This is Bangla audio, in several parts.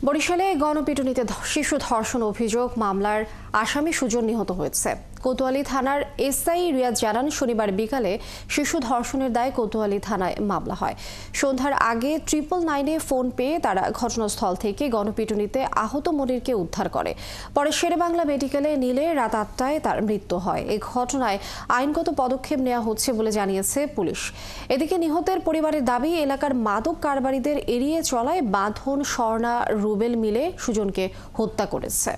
বরিশালে গণপিটুনিতে শিশু ধর্ষণ অভিযোগ মামলার আসামি সুজন নিহত হয়েছে। কোতোয়ালি থানার এসআই রিয়াদ জানান, শনিবার বিকালে শিশু ধর্ষণের দায়ে কোতোয়ালি থানায় মামলা হয়। সন্ধ্যার আগে 999-এ ফোন পেয়ে তারা ঘটনাস্থল থেকে গণপিটুনিতে আহত মনিরকে উদ্ধার করে। পরে শেরেবাংলা মেডিকেলে নিলে রাত 8টায় তার মৃত্যু হয়। এই ঘটনায় আইনগত পদক্ষেপ নেওয়া হচ্ছে বলে জানিয়েছে পুলিশ। এদিকে নিহতের পরিবারের দাবি, এলাকার মাদক কারবারিদের এড়িয়ে চলায় বাঁধন, স্বর্ণা, রুবেল মিলে সুজনকে হত্যা করেছে।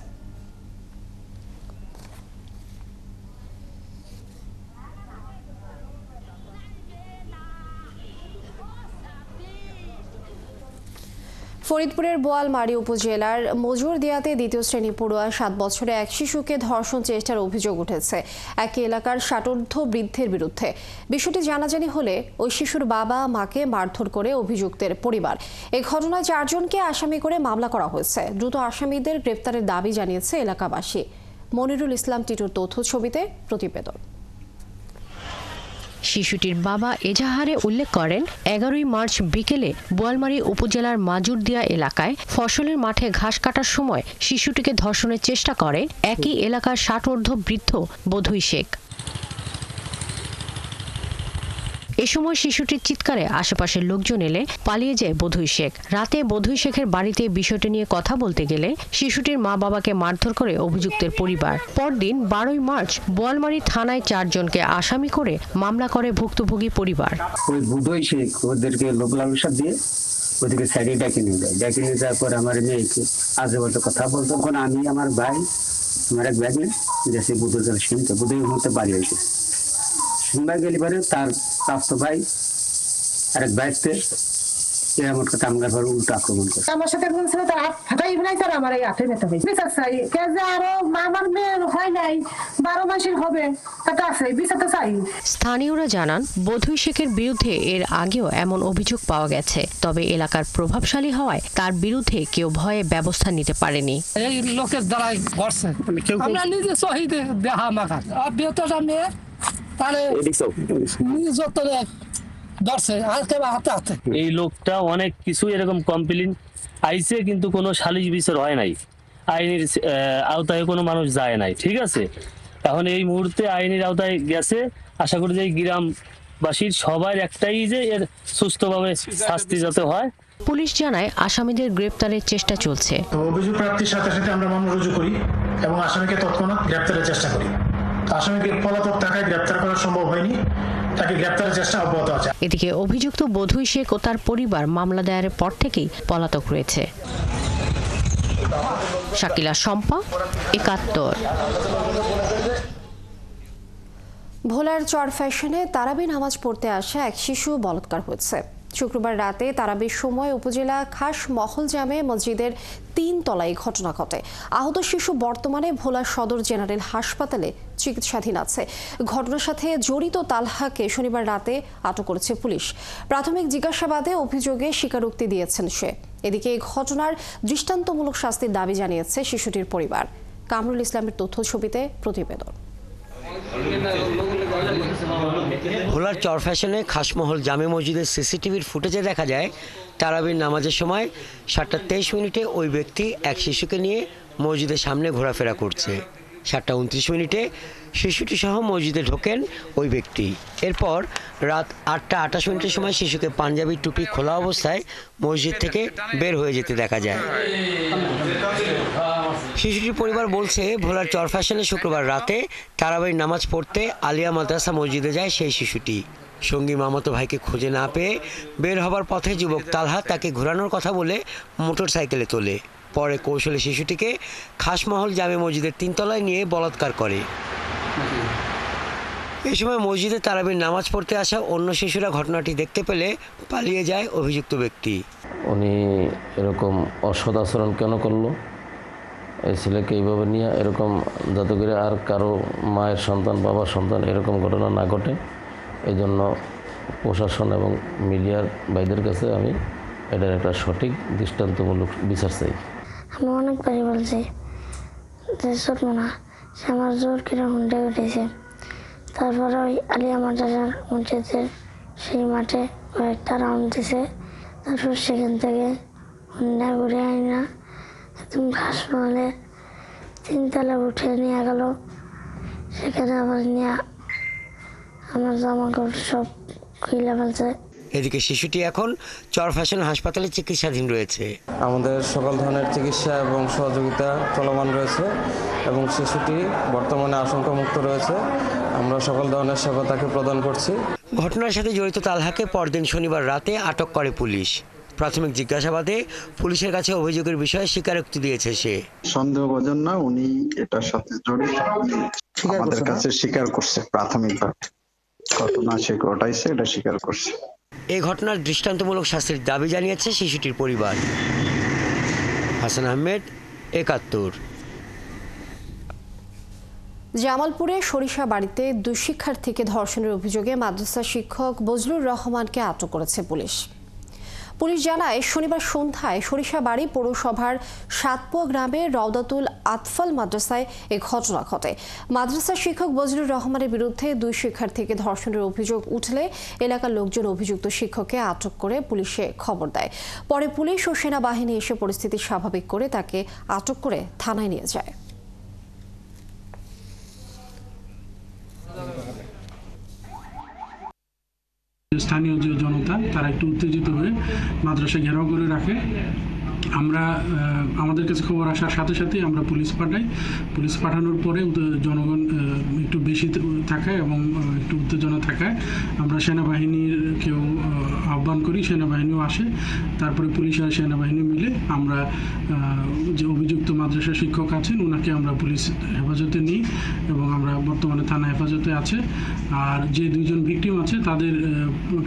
ফরিদপুরের বোয়ালমারী উপজেলার মজুরদিয়াতে দ্বিতীয় শ্রেণী পড়ুয়া 7 বছরের এক শিশুকে ধর্ষণ চেষ্টার অভিযোগ উঠেছে একই এলাকার ষাটোর্ধ্ব বৃদ্ধের বিরুদ্ধে। বিষয়টি জানাজানি হলে ওই শিশুর বাবা মাকে মারধর করে অভিযুক্তের পরিবার। এই ঘটনায় 4 জনকে আসামি করে মামলা করা হয়েছে। দ্রুত আসামিদের গ্রেপ্তারের দাবি জানিয়েছে এলাকাবাসী। মনিরুল ইসলাম টিটুর তথ্য ছবিতে প্রতিবেদন। শিশুটির বাবা এজাহারে উল্লেখ করেন, 11 মার্চ বিকেলে বোয়ালমারী উপজেলার মাজুরদিয়া এলাকায় ফসলের মাঠে ঘাস কাটার সময় শিশুটিকে ধর্ষণের চেষ্টা করে একই এলাকার ষাটোর্ধ্ব বৃদ্ধ বধুই শেখ। এ সময় শিশুটির চিৎকারে আশেপাশের লোকজন এলে পালিয়ে যায় বধুই শেখ। রাতে বধুই শেখের বাড়িতে বিষয়টি নিয়ে কথা বলতে গেলে শিশুটির মা বাবাকে মারধর করে অভিযুক্তের পরিবার। পরদিন 12 মার্চ বোয়ালমারী থানায় 4 জনকে আসামি করে মামলা করে ভুক্তভোগী পরিবার। ওই বধুই শেখ ওদেরকে লোক লালসা দিয়ে ওদেরকে সাইডে ডেকে নিয়ে যায়। ডেকে নিয়ে যাওয়ার পর আমার মেয়েকে আজে বাজে কথা বলতো। তখন আমি আমার ভাই আমার এক ব্যাগে গেছে বধুর কাছে শুনতে। বধুই মধ্যে বাড়ি হয়েছে শুনবা গেলে পরে তার প্রাপ্ত ভাই আরেক ভাইতে এরকম কথা আমার ঘর উল্টো আক্রমণ করে। আমার সাথে বলছিল তার হাত ফাটাই নাই, তার আমার এই হাতে মেতে হয়েছে। বিচার চাই যে আরো আমার মেয়ের হয় নাই 12 মাসের হবে তাতে আছে বিচারটা চাই। স্থানীয়রা জানান, বধুই শেখের বিরুদ্ধে এর আগেও এমন অভিযোগ পাওয়া গেছে। তবে এলাকার প্রভাবশালী হওয়ায় তার বিরুদ্ধে কেউ ভয়ে ব্যবস্থা নিতে পারেনি। এই লোকের দ্বারাই ঘটছে। আমরা নিজে শহীদে দেখা মাখা বিয়েটা মেয়ে তাহলে নিজরে ধরছে হাতে হাতে। এই লোকটা অনেক কিছু এরকম কমপ্লেইন আইছে, কিন্তু কোনো সালিশ বিচার হয় নাই। আইনের আওতায় কোনো মানুষ যায় নাই। ঠিক আছে, এখন এই মুহূর্তে আইনের আওতায় গেছে। আশা করি যে গ্রামবাসীর সবার একটাই যে এর সুস্থভাবে শাস্তি যাতে হয়। পুলিশ জানায়, আসামিদের গ্রেপ্তারের চেষ্টা চলছে। অভিযোগ প্রাপ্তির সাথে সাথে আমরা মামলা রুজু করি এবং আসামিকে তৎক্ষণাৎ গ্রেপ্তারের চেষ্টা করি। আসামিকে পলাতক থাকায় গ্রেপ্তার করা সম্ভব হয়নি, তাকে গ্রেপ্তারের চেষ্টা অব্যাহত আছে। এদিকে অভিযুক্ত বধুই শেখ ও তার পরিবার মামলা দায়েরের পর থেকেই পলাতক রয়েছে। শাকিলা শম্পা, 71। ভোলার চরফ্যাশনে তারাবি নামাজ পড়তে আসা এক শিশু বলাৎকার হয়েছে। শুক্রবার রাতে তারাবির সময় উপজেলা খাস মহল জামে মসজিদের 3 তলায় ঘটনা ঘটে। আহত শিশু বর্তমানে ভোলা সদর জেনারেল হাসপাতালে চিকিৎসাধীন আছে। ঘটনার সাথে জড়িত তালহাকে শনিবার রাতে আটক করেছে পুলিশ। প্রাথমিক জিজ্ঞাসাবাদে অভিযোগে স্বীকারোক্তি দিয়েছেন সে। এদিকে এই ঘটনার দৃষ্টান্তমূলক শাস্তির দাবি জানিয়েছে শিশুটির পরিবার। কামরুল ইসলামের তথ্য ছবিতে প্রতিবেদন। ভোলার চরফ্যাশনে খাসমহল জামে মসজিদের সিসিটিভির ফুটেজে দেখা যায়, তারাবির নামাজের সময় 7:23 ওই ব্যক্তি এক শিশুকে নিয়ে মসজিদের সামনে ঘোরাফেরা করছে। 7:29 শিশুটি সহ মসজিদে ঢোকেন ওই ব্যক্তি। এরপর রাত 8:28 সময় শিশুকে পাঞ্জাবি টুপি খোলা অবস্থায় মসজিদ থেকে বের হয়ে যেতে দেখা যায়। শিশুটির পরিবার বলছে, ভোলার চরফ্যাশনে শুক্রবার রাতে তারাবির নামাজ পড়তে আলিয়া মাদ্রাসা মসজিদে যায় সেই শিশুটি। সঙ্গী মামাতো ভাইকে খুঁজে না পেয়ে বের হবার পথে যুবক তালহা তাকে ঘোরানোর কথা বলে মোটর সাইকেলে তোলে। পরে কৌশলে শিশুটিকে খাসমহল জামে মসজিদের 3 তলায় নিয়ে বলাৎকার করে। এই সময় মসজিদে তারাবির নামাজ পড়তে আসা অন্য শিশুরা ঘটনাটি দেখতে পেলে পালিয়ে যায় অভিযুক্ত ব্যক্তি। উনি এরকম অসৎ আচরণ কেন করলো, এই ছেলেকে এইভাবে নিয়ে এরকম যাতে করে আর কারো মায়ের সন্তান বাবার সন্তান এরকম ঘটনা না ঘটে, এই জন্য প্রশাসন এবং মিডিয়ার ভাইদের কাছে আমি এটার একটা সঠিক দৃষ্টান্তমূলক বিচার চাই। আমি অনেকবারই বলছি যে শুনবো না, সে আমার জোর করে হুন্ডে উঠেছে। তারপরে ওই আলিয়া মাদ্রাসার মসজিদের সেই মাঠে কয়েকটা রাউন্ড দিছে। তারপর সেখান থেকে হুন্ডা ঘুরে আইনা খাসমহলে 3 তলা উঠে নিয়ে গেল। সেখানে আবার নিয়ে আমার জামা কাপড় সব খুলে ফেলছে। এদিকে শিশুটি এখন চরফ্যাশন হাসপাতালে চিকিৎসাধীন রয়েছে। আমাদের সকল ধরনের চিকিৎসা এবং সহযোগিতা চলমান রয়েছে এবং শিশুটি বর্তমানে আশঙ্কামুক্ত রয়েছে। আমরা সকল ধরনের সেবা তাকে প্রদান করছি। ঘটনার সাথে জড়িত তালহাকে পরদিন শনিবার রাতে আটক করে পুলিশ। প্রাথমিক জিজ্ঞাসাবাদে পুলিশের কাছে অভিযোগের বিষয়ে স্বীকারোক্তি দিয়েছে সে। সন্দেহভাজন না, উনি এটার সাথে জড়িত আমাদের কাছে স্বীকার করছে। প্রাথমিকভাবে ঘটনা সে ঘটাইছে এটা স্বীকার করছে। এই ঘটনার দৃষ্টান্তমূলক শাস্তির দাবি জানিয়েছে শিশুটির পরিবার। হাসান আহমেদ, ৭১। জামালপুরে সরিষা বাড়িতে 2 শিক্ষার্থীকে ধর্ষণের অভিযোগে মাদ্রাসা শিক্ষক বজলুর রহমানকে আটক করেছে পুলিশ। পুলিশ জানায় শনিবার সন্ধ্যায় সরিষাবাড়ি পৌরসভার সাতপোয়া গ্রামের রওদাতুল আতফাল মাদ্রাসায় এই ঘটনা ঘটে। মাদ্রাসা শিক্ষক বজলুর রহমানের বিরুদ্ধে 2 শিক্ষার্থীকে ধর্ষণের অভিযোগ উঠলে এলাকার লোকজন অভিযুক্ত শিক্ষককে আটক করে পুলিশে খবর দেয়। পরে পুলিশ ও সেনাবাহিনী এসে পরিস্থিতি স্বাভাবিক করে তাকে আটক করে থানায় নিয়ে যায়। স্থানীয় যে জনতা তারা একটু উত্তেজিত হয়ে মাদ্রাসা ঘেরাও করে রাখে। আমরা আমাদের কাছে খবর আসার সাথে সাথেই আমরা পুলিশ পাঠাই। পুলিশ পাঠানোর পরে জনগণ একটু বেশি থাকায় এবং একটু উত্তেজনা থাকায় আমরা সেনাবাহিনীকেও আহ্বান করি, সেনাবাহিনীও আসে। তারপরে পুলিশ আর সেনাবাহিনী মিলে আমরা যে অভিযুক্ত মাদ্রাসা শিক্ষক আছেন ওনাকে আমরা পুলিশ হেফাজতে নিই এবং আমরা বর্তমানে থানা হেফাজতে আছে। আর যে 2 জন ভিকটিম আছে তাদের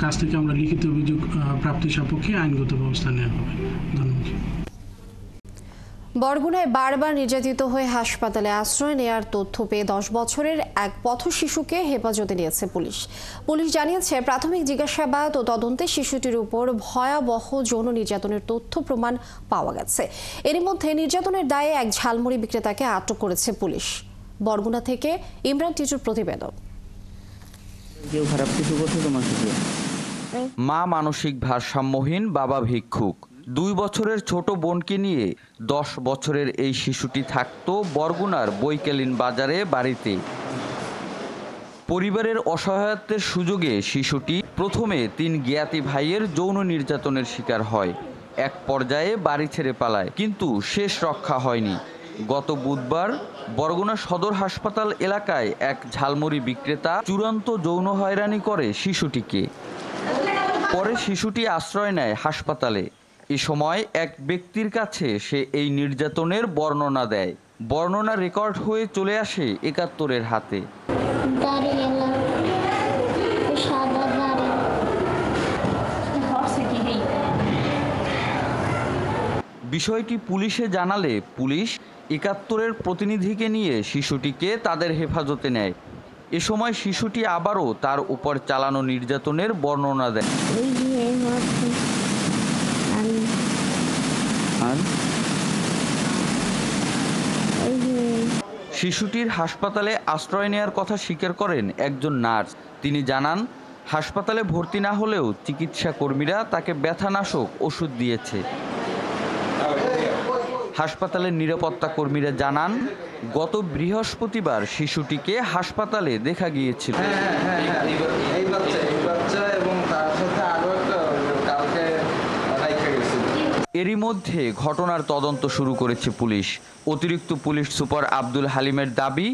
কাছ থেকে আমরা লিখিত অভিযোগ প্রাপ্তি সাপেক্ষে আইনগত ব্যবস্থা নেওয়া হবে। ধন্যবাদ। বরগুনায় বারবার নির্যাতিত হয়ে হাসপাতালে আশ্রয় নেয়ার তথ্য পেয়ে 10 বছরের এক পথ শিশুকে হেফাজতে নিয়েছে পুলিশ। পুলিশ জানিয়েছে প্রাথমিক জিজ্ঞাসাবাদ ও তদন্তে শিশুটির উপর ভয়াবহ যৌন নির্যাতনের তথ্য প্রমাণ পাওয়া গেছে। এরই মধ্যে নির্যাতনের দায়ে এক ঝালমুড়ি বিক্রেতাকে আটক করেছে পুলিশ। বরগুনা থেকে ইমরান টিটুর প্রতিবেদন। মা মানসিক ভারসাম্যহীন, বাবা ভিক্ষুক। 2 বছরের ছোট বোনকে নিয়ে 10 বছরের এই শিশুটি থাকত বরগুনার বৈকালীন বাজারে বাড়িতে। পরিবারের অসহায়ত্বের সুযোগে শিশুটি প্রথমে 3 জ্ঞাতি ভাইয়ের যৌন নির্যাতনের শিকার হয়। এক পর্যায়ে বাড়ি ছেড়ে পালায়, কিন্তু শেষ রক্ষা হয়নি। গত বুধবার বরগুনা সদর হাসপাতাল এলাকায় এক ঝালমুড়ি বিক্রেতা চূড়ান্ত যৌন হয়রানি করে শিশুটিকে। পরে শিশুটি আশ্রয় নেয় হাসপাতালে। এ সময় এক ব্যক্তির কাছে সে এই নির্যাতনের বর্ণনা দেয়। বর্ণনা রেকর্ড হয়ে চলে আসে ৭১-এর হাতে। বিষয়টি পুলিশে জানালে পুলিশ ৭১-এর প্রতিনিধিকে নিয়ে শিশুটিকে তাদের হেফাজতে নেয়। এ সময় শিশুটি আবারও তার উপর চালানো নির্যাতনের বর্ণনা দেয়। শিশুটির হাসপাতালে আশ্রয় নেওয়ার কথা স্বীকার করেন একজন নার্স। তিনি জানান, হাসপাতালে ভর্তি না হলেও চিকিৎসা কর্মীরা তাকে ব্যথানাশক ওষুধ দিয়েছে। হাসপাতালের নিরাপত্তা কর্মীরা জানান, গত বৃহস্পতিবার শিশুটিকে হাসপাতালে দেখা গিয়েছিল। এরই মধ্যে ঘটনার তদন্ত শুরু করেছে পুলিশ। অতিরিক্ত পুলিশ সুপার আব্দুল হালিমের দাবি,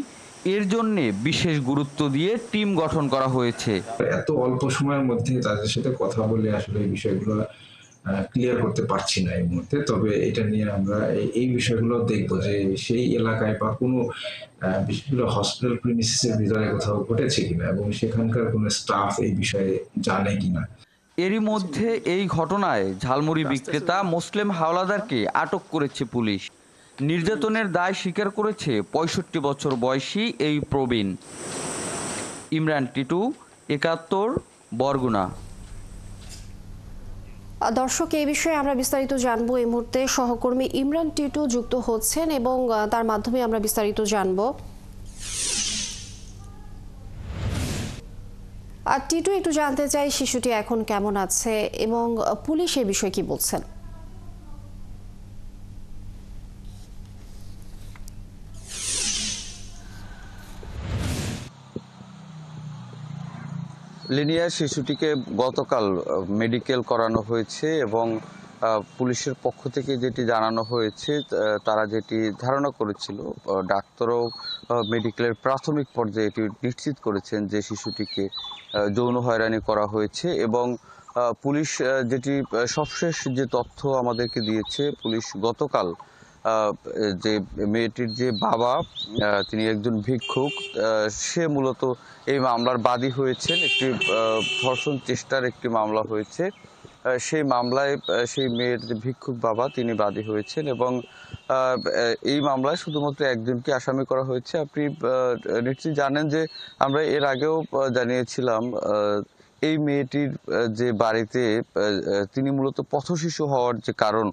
এর জন্যে বিশেষ গুরুত্ব দিয়ে টিম গঠন করা হয়েছে। এত অল্প সময়ের মধ্যে তাদের সাথে কথা বলে আসলে এই বিষয়গুলো ক্লিয়ার করতে পারছি না এই মুহূর্তে। তবে এটা নিয়ে আমরা এই বিষয়গুলো দেখবো যে সেই এলাকায় বা কোনো বিশেষ করে হসপিটাল প্রিমিসিসের ভিতরে কোথাও ঘটেছে কিনা এবং সেখানকার কোনো স্টাফ এই বিষয়ে জানে কিনা। এরই মধ্যে এই ঘটনায় ঝালমুড়ি বিক্রেতা মুসলিম হাওলাদারকে আটক করেছে পুলিশ। নির্যাতনের দায় স্বীকার করেছে ৬৫ বছর বয়সী এই প্রবীণ। ইমরান টিটু, ৭১, বরগুনা। দর্শক, এই বিষয়ে আমরা বিস্তারিত জানবো। এই মুহূর্তে সহকর্মী ইমরান টিটু যুক্ত হচ্ছেন এবং তার মাধ্যমে আমরা বিস্তারিত জানবো। আর টিটু, একটু জানতে চাই শিশুটি এখন কেমন আছে এবং পুলিশ এই বিষয়ে কি বলছেন? লিনিয়া শিশুটিকে গতকাল মেডিকেল করানো হয়েছে এবং পুলিশের পক্ষ থেকে যেটি জানানো হয়েছে, তারা যেটি ধারণা করেছিল, ডাক্তারও মেডিকেলের প্রাথমিক পর্যায়ে এটি নিশ্চিত করেছেন যে শিশুটিকে যৌন হয়রানি করা হয়েছে। এবং পুলিশ যেটি সবশেষ যে তথ্য আমাদেরকে দিয়েছে, পুলিশ গতকাল যে মেয়েটির যে বাবা, তিনি একজন ভিক্ষুক, সে মূলত এই মামলার বাদী হয়েছেন। একটি ধর্ষণ চেষ্টার একটি মামলা হয়েছে, সেই মামলায় সেই মেয়ের যে ভিক্ষুক বাবা তিনি বাদী হয়েছেন এবং এই মামলায় শুধুমাত্র একজনকে আসামি করা হয়েছে। আপনি নিশ্চয়ই জানেন যে আমরা এর আগেও জানিয়েছিলাম এই মেয়েটির যে বাড়িতে তিনি মূলত পথশিশু হওয়ার যে কারণ,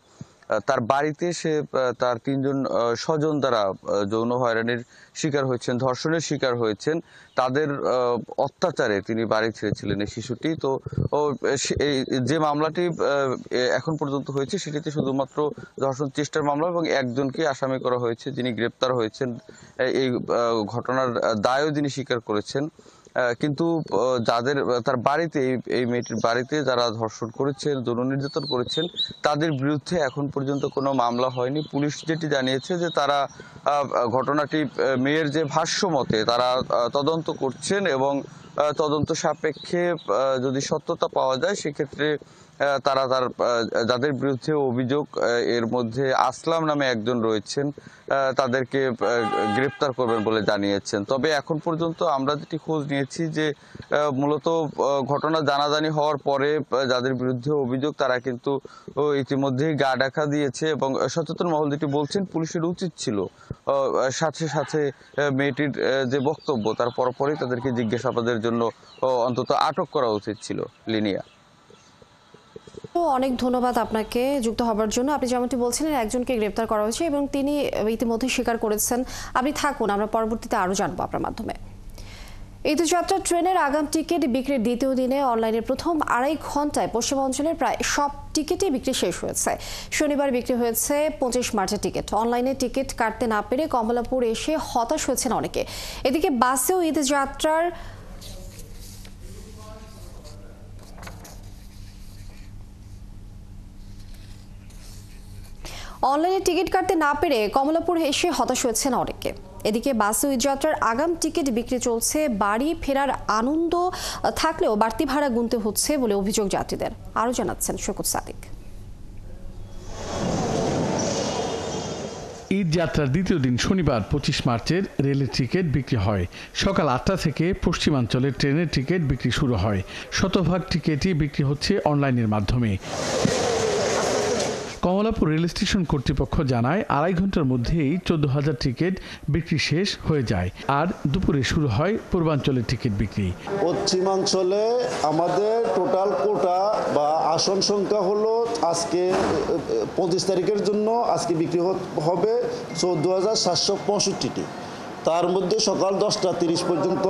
তার বাড়িতে সে তার 3 জন স্বজন দ্বারা যৌন হয়রানির শিকার হয়েছেন, ধর্ষণের শিকার হয়েছেন। তাদের অত্যাচারে তিনি বাড়ি ছেড়েছিলেন এই শিশুটি। তো যে মামলাটি এখন পর্যন্ত হয়েছে সেটিতে শুধুমাত্র ধর্ষণ চেষ্টার মামলা এবং একজনকে আসামি করা হয়েছে, যিনি গ্রেপ্তার হয়েছেন। এই ঘটনার দায়ও যিনি স্বীকার করেছেন। কিন্তু যাদের তার বাড়িতে, এই মেয়েটির বাড়িতে যারা ধর্ষণ করেছেন, যৌন নির্যাতন করেছেন, তাদের বিরুদ্ধে এখন পর্যন্ত কোনো মামলা হয়নি। পুলিশ যেটি জানিয়েছে যে তারা ঘটনাটি মেয়ের যে ভাষ্য মতে তারা তদন্ত করছেন এবং তদন্ত সাপেক্ষে যদি সত্যতা পাওয়া যায় সেক্ষেত্রে তারা যাদের বিরুদ্ধে অভিযোগ, এর মধ্যে আসলাম নামে একজন রয়েছেন, তাদেরকে গ্রেপ্তার করবেন বলে জানিয়েছেন। তবে এখন পর্যন্ত আমরা যেটি খোঁজ নিয়েছি যে মূলত ঘটনা জানাজানি হওয়ার পরে যাদের বিরুদ্ধে অভিযোগ তারা কিন্তু ইতিমধ্যেই গা ঢাকা দিয়েছে এবং সচেতন মহল যেটি বলছেন, পুলিশের উচিত ছিল সাথে সাথে মেয়েটির যে বক্তব্য তার পরপরই তাদেরকে জিজ্ঞাসাবাদের জন্য অন্তত আটক করা উচিত ছিল। লিনিয়া, অনেক ধন্যবাদ আপনাকে যুক্ত হবার জন্য। আপনি যেমনটি বলছিলেন একজনকে গ্রেপ্তার করা হয়েছে এবং তিনি ইতিমধ্যে স্বীকার করেছেন। আপনি থাকুন, আমরা পরবর্তীতে আরও জানবো আপনার মাধ্যমে। ঈদযাত্রা ট্রেনের আগাম টিকিট বিক্রির দ্বিতীয় দিনে অনলাইনের প্রথম 2.5 ঘন্টায় পশ্চিমাঞ্চলের প্রায় সব টিকিটই বিক্রি শেষ হয়েছে। শনিবার বিক্রি হয়েছে 25 মার্চের টিকিট। অনলাইনে টিকিট কাটতে না পেরে কমলাপুর এসে হতাশ হয়েছেন অনেকে। এদিকে বাসেও ঈদযাত্রার অনলাইনে টিকিট কাটতে না পেরে কমলাপুর এসে হতাশ হয়েছেন অনেকে। এদিকে বাসে ঈদযাত্রার আগাম টিকিট বিক্রি চলছে। বাড়ি ফেরার আনন্দ থাকলেও বাড়তি ভাড়া গুনতে হচ্ছে বলে অভিযোগ যাত্রীদের। আরও জানাচ্ছেন শকুত সাদিক। ঈদ যাত্রার দ্বিতীয় দিন শনিবার 25 মার্চের রেলের টিকিট বিক্রি হয়। সকাল 8টা থেকে পশ্চিমাঞ্চলের ট্রেনের টিকিট বিক্রি শুরু হয়। শতভাগ টিকিটই বিক্রি হচ্ছে অনলাইনের মাধ্যমে। কমলাপুর রেল স্টেশন কর্তৃপক্ষ জানায় 2.5 ঘন্টার মধ্যেই 14,000 টিকিট বিক্রি শেষ হয়ে যায়। আর দুপুরে শুরু হয় পূর্বাঞ্চলের টিকিট বিক্রি। পশ্চিমাঞ্চলে আমাদের টোটাল কোটা বা আসন সংখ্যা হলো আজকে 25 তারিখের জন্য আজকে বিক্রি হবে 14,765টি। তার মধ্যে সকাল 10:30 পর্যন্ত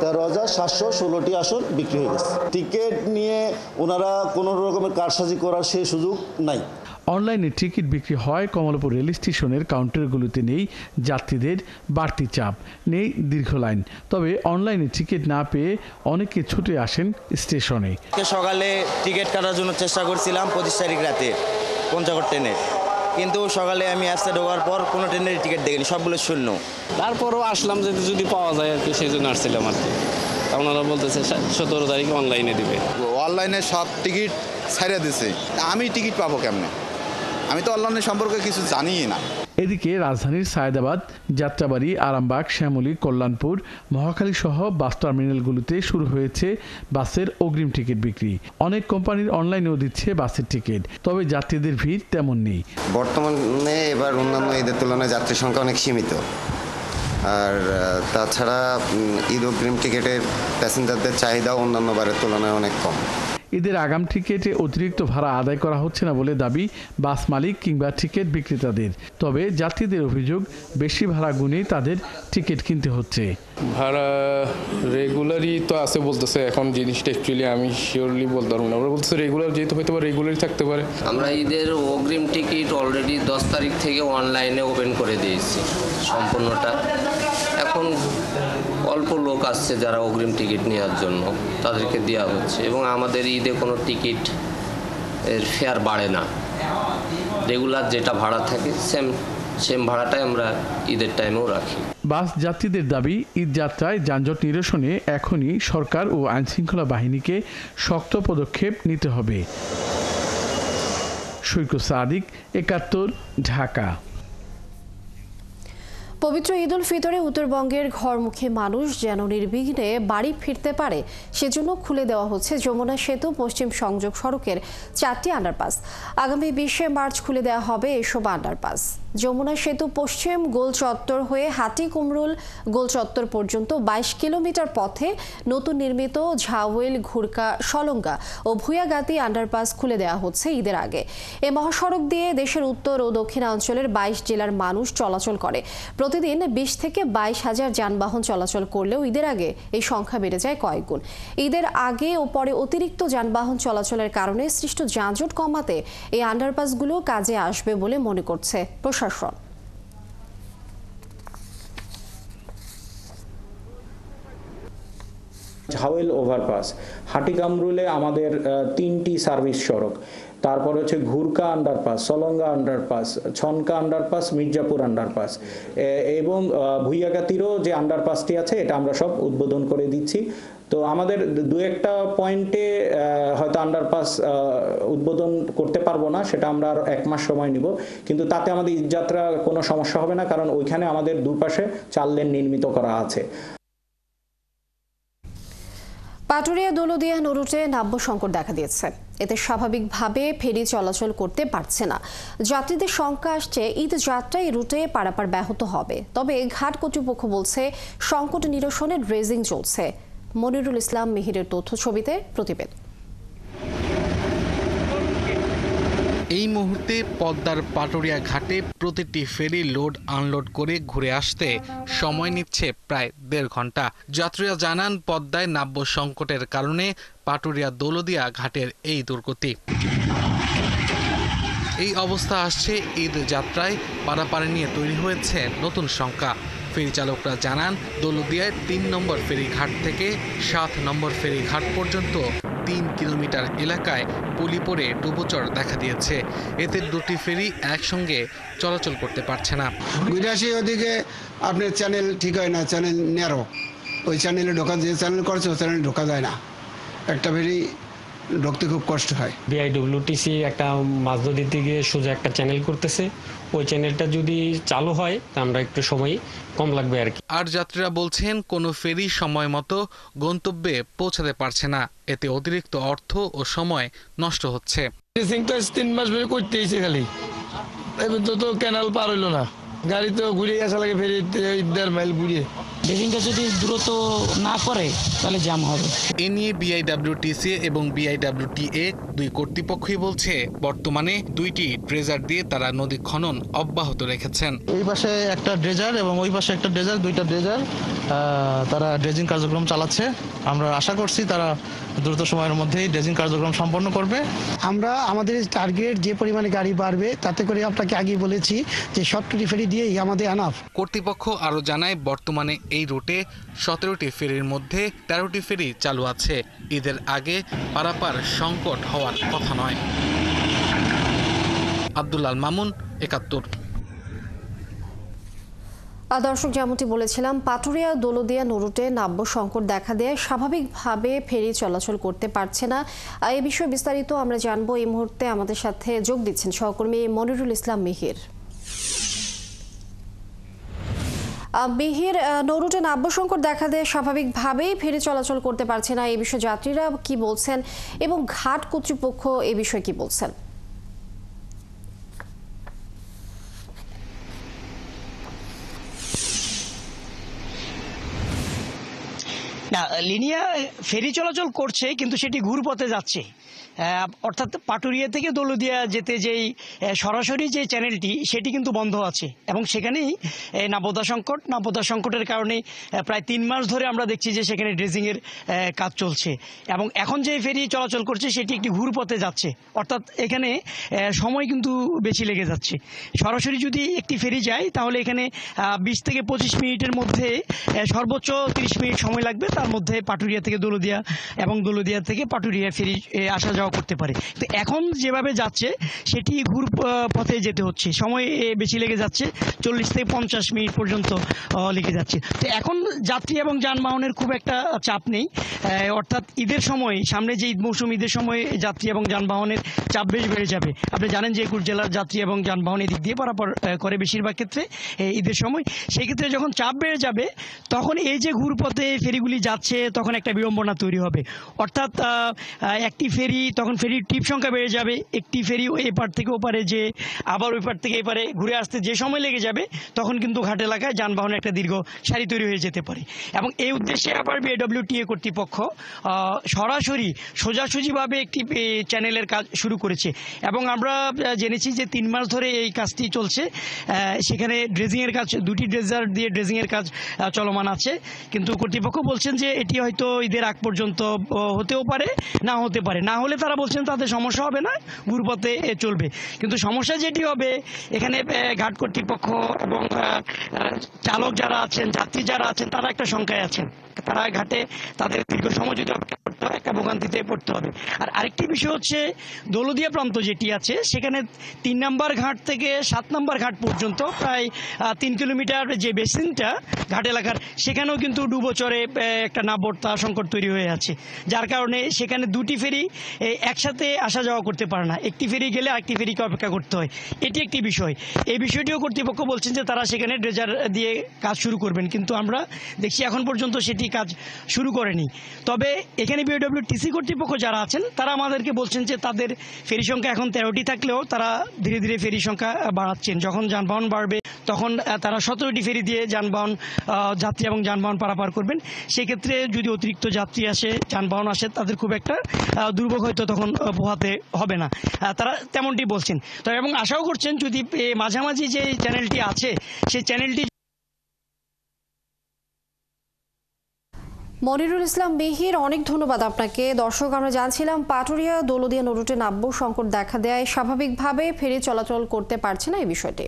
13,716টি আসন বিক্রি হয়ে গেছে। টিকিট নিয়ে ওনারা কোনো রকমের কারসাজি করার সেই সুযোগ নাই। অনলাইনে টিকিট বিক্রি হয় কমলাপুর রেল স্টেশনের কাউন্টারগুলোতে নেই যাত্রীদের বাড়তি চাপ, নেই দীর্ঘ লাইন। তবে অনলাইনে টিকিট না পেয়ে অনেকে ছুটে আসেন স্টেশনে। সকালে টিকিট কাটার জন্য চেষ্টা করছিলাম 25 তারিখ রাতে পঞ্চগড় ট্রেনে, কিন্তু সকালে আমি অ্যাপসে ঢোকার পর কোনো ট্রেনের টিকিট দেখিনি, সবগুলো শূন্য। তারপরও আসলাম যদি পাওয়া যায় আর কি, সেই জন্য আসছিলাম আর কি। ওনারা বলতেছে 17 তারিখে অনলাইনে দিবে। অনলাইনে সব টিকিট ছাড়িয়ে দিছে, আমি টিকিট পাবো কেমনে? আমি তো অনলাইন সম্পর্কে কিছু জানিই না। এদিকে রাজধানীর সায়েদাবাদ, যাত্রাবাড়ি, আরামবাগ, শ্যামলী, কল্যাণপুর, মহাখালী সহ বাস টার্মিনালগুলোতে শুরু হয়েছে বাসের অগ্রিম টিকিট বিক্রি। অনেক কোম্পানির অনলাইনেও দিচ্ছে বাসের টিকিট, তবে যাত্রীদের ভিড় তেমন নেই। বর্তমানে এবার অন্যান্য ঈদের তুলনায় যাত্রীর সংখ্যা অনেক সীমিত। আর তাছাড়া ঈদ অগ্রিম টিকিটের প্যাসেঞ্জারদের চাহিদা অন্যান্য বারের তুলনায় অনেক কম। ঈদের আগাম টিকিটে অতিরিক্ত ভাড়া আদায় করা হচ্ছে না বলে দাবি বাস মালিক কিংবা টিকিট বিক্রেতাদের। তবে যাত্রীদের অভিযোগ, বেশি ভাড়া গুনেই তাদের টিকিট কিনতে হচ্ছে। ভাড়া রেগুলারই তো আছে বলতেছে, এখন জিনিসটা অ্যাকচুয়ালি আমি শিওরলি বলতে পারবো না। ওরা বলতেছে রেগুলার, যেহেতু হয়তো বা রেগুলারই থাকতে পারে। আমরা ঈদের অগ্রিম টিকিট অলরেডি 10 তারিখ থেকে অনলাইনে ওপেন করে দিয়েছি সম্পূর্ণটা। এখন অল্প লোক আসছে যারা অগ্রিম টিকিট নেওয়ার জন্য, তাদেরকে দেওয়া হচ্ছে। এবং আমাদের ঈদে কোনো টিকিট এর ফেয়ার বাড়ে না, রেগুলার যেটা ভাড়া থাকে সেম ভাড়াটাই আমরা ঈদের টাইমেও রাখি। বাস যাত্রীদের দাবি, ঈদ যাত্রায় যানজট নিরসনে এখনই সরকার ও আইনশৃঙ্খলা বাহিনীকে শক্ত পদক্ষেপ নিতে হবে। সৈকত সাদিক, ৭১, ঢাকা। পবিত্র ঈদ উল ফিতরে উত্তরবঙ্গের ঘরমুখী মানুষ যেন নির্বিঘ্নে বাড়ি ফিরতে পারে সেজন্য খুলে দেওয়া হচ্ছে যমুনা সেতু পশ্চিম সংযোগ সড়কের 4টি আন্ডারপাস। আগামী 20শে মার্চ খুলে দেওয়া হবে এসব আন্ডারপাস। যমুনা সেতু পশ্চিম গোল চত্বর হয়ে হাটি কুমরুল গোল চত্বর পর্যন্ত 22 কিলোমিটার পথে নতুন নির্মিত ঝাউয়েল, ঘুরকা, সলঙ্গা ও ভুয়াগাতি আন্ডারপাস খুলে দেওয়া হচ্ছে ঈদের আগে। এই মহাসড়ক দিয়ে দেশের উত্তর ও দক্ষিণাঞ্চলের 22 জেলার মানুষ চলাচল করে। প্রতিদিন 20 থেকে 22 হাজার যানবাহন চলাচল করলেও ঈদের আগে এই সংখ্যা বেড়ে যায় কয়েক গুণ। ঈদের আগে ও পরে অতিরিক্ত যানবাহন চলাচলের কারণে সৃষ্ট যানজট কমাতে এই আন্ডারপাসগুলো কাজে আসবে বলে মনে করছে প্রশাসন। ঝাউয়েল ওভারপাস, হাটিকামরুলে আমাদের 3টি সার্ভিস সড়ক, তারপর হচ্ছে Ghurka underpass, Salanga underpass, Chhonka underpass, Mirzapur underpass এবং ভুইয়াগাতিরও যে আন্ডারপাসটি আছে এটা আমরা সব উদ্বোধন করে দিচ্ছি। তো আমাদের 2-1টা পয়েন্টে হয়তো আন্ডারপাস উদ্বোধন করতে পারবো না, সেটা আমরা আর 1 মাস সময় নিব, কিন্তু তাতে আমাদের ঈদযাত্রা কোনো সমস্যা হবে না, কারণ ওইখানে আমাদের দুপাশে 4 লেন নির্মিত করা আছে। পাটুরিয়া দৌলদিয়া নৌরুটে নাব্য সংকট দেখা দিয়েছে। এতে স্বাভাবিকভাবে ফেরি চলাচল করতে পারছে না। যাত্রীদের শঙ্কা আসছে ঈদ যাত্রা এই রুটে পারাপার ব্যাহত হবে। তবে ঘাট কর্তৃপক্ষ বলছে সংকট নিরসনে ড্রেজিং চলছে। মনিরুল ইসলাম মিহিরের তথ্য ছবিতে প্রতিবেদন। এই মুহূর্তে পদ্মার পাটুরিয়া ঘাটে প্রতিটি ফেরি লোড আনলোড করে ঘুরে আসতে সময় নিচ্ছে প্রায় 1.5 ঘন্টা। যাত্রীরা জানান পদ্মায় নাব্য সংকটের কারণে পাটুরিয়া দৌলদিয়া ঘাটের এই দুর্গতি। এই অবস্থা আসছে ঈদ যাত্রায় পারাপারে নিয়ে তৈরি হয়েছে নতুন শঙ্কা। ফেরি চালকরা জানান দৌলদিয়ায় 3 নম্বর ফেরিঘাট থেকে 7 নম্বর ফেরিঘাট পর্যন্ত 3 কিলোমিটার এলাকায় পলি পড়ে ডুবোচর দেখা দিয়েছে। এতে 2টি ফেরি একসঙ্গে চলাচল করতে পারছে না। গুইরাশি ওদিকে আপনার চ্যানেল ঠিক হয় না, চ্যানেল ন্যারো, ওই চ্যানেলে ঢোকা, যে চ্যানেল করছে ওই চ্যানেলে ঢোকা যায় না, একটা ফেরি ঢুকতে খুব কষ্ট হয়। বিআইডব্লিউটিসি একটা মাছ নদীতে গিয়ে সোজা একটা চ্যানেল করতেছে, ওই চ্যানেলটা যদি চালু হয় তা আমরা একটু সময় কম লাগবে আর কি। আর যাত্রীরা বলছেন কোনো ফেরি সময় মতো গন্তব্যে পৌঁছাতে পারছে না, এতে অতিরিক্ত অর্থ ও সময় নষ্ট হচ্ছে। 3 মাস ধরে করতেইছে খালি, এবার তো ক্যানাল পার হইলো না, গাড়ি তো ঘুরে আসা লাগে ফেরি 1.5 মাইল ঘুরিয়ে। ড্রেজিংটা যদি দ্রুত না করে তাহলে জ্যাম হবে। এ নিয়ে বিআইডব্লিউটিসি এবং বিআইডব্লিউটিএ 2 কর্তৃপক্ষই বলছে বর্তমানে 2টি ড্রেজার দিয়ে তারা নদী খনন অব্যাহত রেখেছেন। এই পাশে একটা ড্রেজার এবং ওই পাশে একটা ড্রেজার, 2টা ড্রেজার তারা ড্রেজিং কার্যক্রম চালাচ্ছে। আমরা আশা করছি তারা দ্রুত সময়ের মধ্যেই ড্রেজিং কার্যক্রম সম্পন্ন করবে। আমরা আমাদের টার্গেট যে পরিমাণে গাড়ি বাড়বে তাতে করে আপনাকে আগে বলেছি যে শর্টকাট ফেরি দিয়েই আমাদের আনাফ। কর্তৃপক্ষ আরও জানায় বর্তমানে এই রুটে 17টি ফেরির মধ্যে 13টি ফেরি চালু আছে। ঈদের আগে পারাপার সংকট হওয়ার কথা নয়। আব্দুল্লাহ মামুন, ৭১। দর্শক, যেমনটি বলেছিলাম, পাটুরিয়া দৌলদিয়া নৌরুটে নাব্য সংকট দেখা দেয়, স্বাভাবিকভাবে ফেরি চলাচল করতে পারছে না। এই বিষয়ে বিস্তারিত আমরা জানবো। এই মুহূর্তে আমাদের সাথে যোগ দিচ্ছেন সহকর্মী মনিরুল ইসলাম মিহির। মিহির, নৌরুটে নাব্য সংকট দেখা দেয়, স্বাভাবিকভাবেই ফেরি চলাচল করতে পারছে না, এই বিষয়ে যাত্রীরা কি বলছেন এবং ঘাট কর্তৃপক্ষ এই বিষয়ে কি বলছেন? না, লিনিয়া ফেরি চলাচল করছে কিন্তু সেটি ঘুরপথে যাচ্ছে। অর্থাৎ পাটুরিয়া থেকে দৌলতদিয়া যেতে যেই সরাসরি যে চ্যানেলটি সেটি কিন্তু বন্ধ আছে এবং সেখানেই নাব্যতা সংকটের কারণে প্রায় 3 মাস ধরে আমরা দেখছি যে সেখানে ড্রেজিংয়ের কাজ চলছে এবং এখন যে ফেরি চলাচল করছে সেটি একটি ঘুরপথে যাচ্ছে, অর্থাৎ এখানে সময় কিন্তু বেশি লেগে যাচ্ছে। সরাসরি যদি একটি ফেরি যায় তাহলে এখানে 20 থেকে 25 মিনিটের মধ্যে সর্বোচ্চ 30 মিনিট সময় লাগবে, তার মধ্যে পাটুরিয়া থেকে দৌলতদিয়া এবং দৌলতদিয়া থেকে পাটুরিয়া ফেরি আসা যাওয়া করতে পারে। তো এখন যেভাবে যাচ্ছে সেটি ঘুর পথে যেতে হচ্ছে, সময় বেশি লেগে যাচ্ছে, 40 থেকে 50 মিনিট পর্যন্ত লেগে যাচ্ছে। তো এখন যাত্রী এবং যানবাহনের খুব একটা চাপ নেই, অর্থাৎ ঈদের সময়, সামনে যে ঈদ মৌসুম, ঈদের সময় যাত্রী এবং যানবাহনের চাপ বেশ বেড়ে যাবে। আপনি জানেন যে 21 জেলার যাত্রী এবং যানবাহন এদিক দিয়ে পারাপার করে বেশিরভাগ ক্ষেত্রে ঈদের সময়। সেই ক্ষেত্রে যখন চাপ বেড়ে যাবে তখন এই যে ঘুরপথে ফেরিগুলি যাচ্ছে তখন একটা বিড়ম্বনা তৈরি হবে, অর্থাৎ একটি ফেরি, তখন ফেরির ট্রিপ সংখ্যা বেড়ে যাবে। একটি ফেরি এপার থেকে ওপারে যে আবার ওই পার থেকে এপারে ঘুরে আসতে যে সময় লেগে যাবে তখন কিন্তু ঘাট এলাকায় যানবাহনের একটা দীর্ঘ সারি তৈরি হয়ে যেতে পারে। এবং এই উদ্দেশ্যে আবার বিএডব্লিউটিএ কর্তৃপক্ষ সরাসরি সোজাসুজিভাবে একটি চ্যানেলের কাজ শুরু করেছে এবং আমরা জেনেছি যে 3 মাস ধরে এই কাজটি চলছে। সেখানে ড্রেজিংয়ের কাজ, 2টি ড্রেজার দিয়ে ড্রেজিংয়ের কাজ চলমান আছে, কিন্তু কর্তৃপক্ষ বলছেন যে এটি হয়তো ঈদের আগ পর্যন্ত হতেও পারে, না হতে পারে। না হলে তারা বলছেন তাদের সমস্যা হবে না, ঘুরপথে চলবে। কিন্তু সমস্যা যেটি হবে, এখানে ঘাট কর্তৃপক্ষ এবং চালক যারা আছেন, যাত্রী যারা আছেন, তারা একটা সংখ্যায় আছেন। তারা ঘাটে তাদের দীর্ঘ সময় যদি অপেক্ষা করতে হয়, একটা ভোগান্তিতে পড়তে হবে। আর আরেকটি বিষয় হচ্ছে দৌলতদিয়া প্রান্ত যেটি আছে সেখানে 3 নম্বর ঘাট থেকে 7 নম্বর ঘাট পর্যন্ত প্রায় 3 কিলোমিটার যে বেসিনটা ঘাট এলাকার, সেখানেও কিন্তু ডুবোচরে একটা নাব্যতা সংকট তৈরি হয়ে আছে, যার কারণে সেখানে 2টি ফেরি একসাথে আসা যাওয়া করতে পারে না। একটি ফেরি গেলে আরেকটি ফেরিকে অপেক্ষা করতে হয়, এটি একটি বিষয়। এই বিষয়টিও কর্তৃপক্ষ বলছেন যে তারা সেখানে ড্রেজার দিয়ে কাজ শুরু করবেন, কিন্তু আমরা দেখছি এখন পর্যন্ত সেটি কাজ শুরু করেনি। তবে এখানে বিএডব্লিউটিসি কর্তৃপক্ষ যারা আছেন তারা আমাদেরকে বলছেন যে তাদের ফেরি সংখ্যা এখন 13টি থাকলেও তারা ধীরে ধীরে ফেরি সংখ্যা বাড়াচ্ছেন। যখন যানবাহন বাড়বে তখন তারা 17টি ফেরি দিয়ে যাত্রী এবং যানবাহন পারাপার করবেন। সেক্ষেত্রে যদি অতিরিক্ত যাত্রী আসে, যানবাহন আসে, তাদের খুব একটা দুর্ভোগ হয়তো তখন পোহাতে হবে না, তারা তেমনটি বলছেন। তবে এবং আশাও করছেন যদি মাঝামাঝি যে চ্যানেলটি আছে সেই চ্যানেলটি। মনিরুল ইসলাম মিহির, অনেক ধন্যবাদ আপনাকে। দর্শক, আমরা জানছিলাম পাটুরিয়া দৌলতদিয়া রুটে নাব্য সংকট দেখা দেয়, স্বাভাবিকভাবে ফেরি চলাচল করতে পারছে না এই বিষয়টি।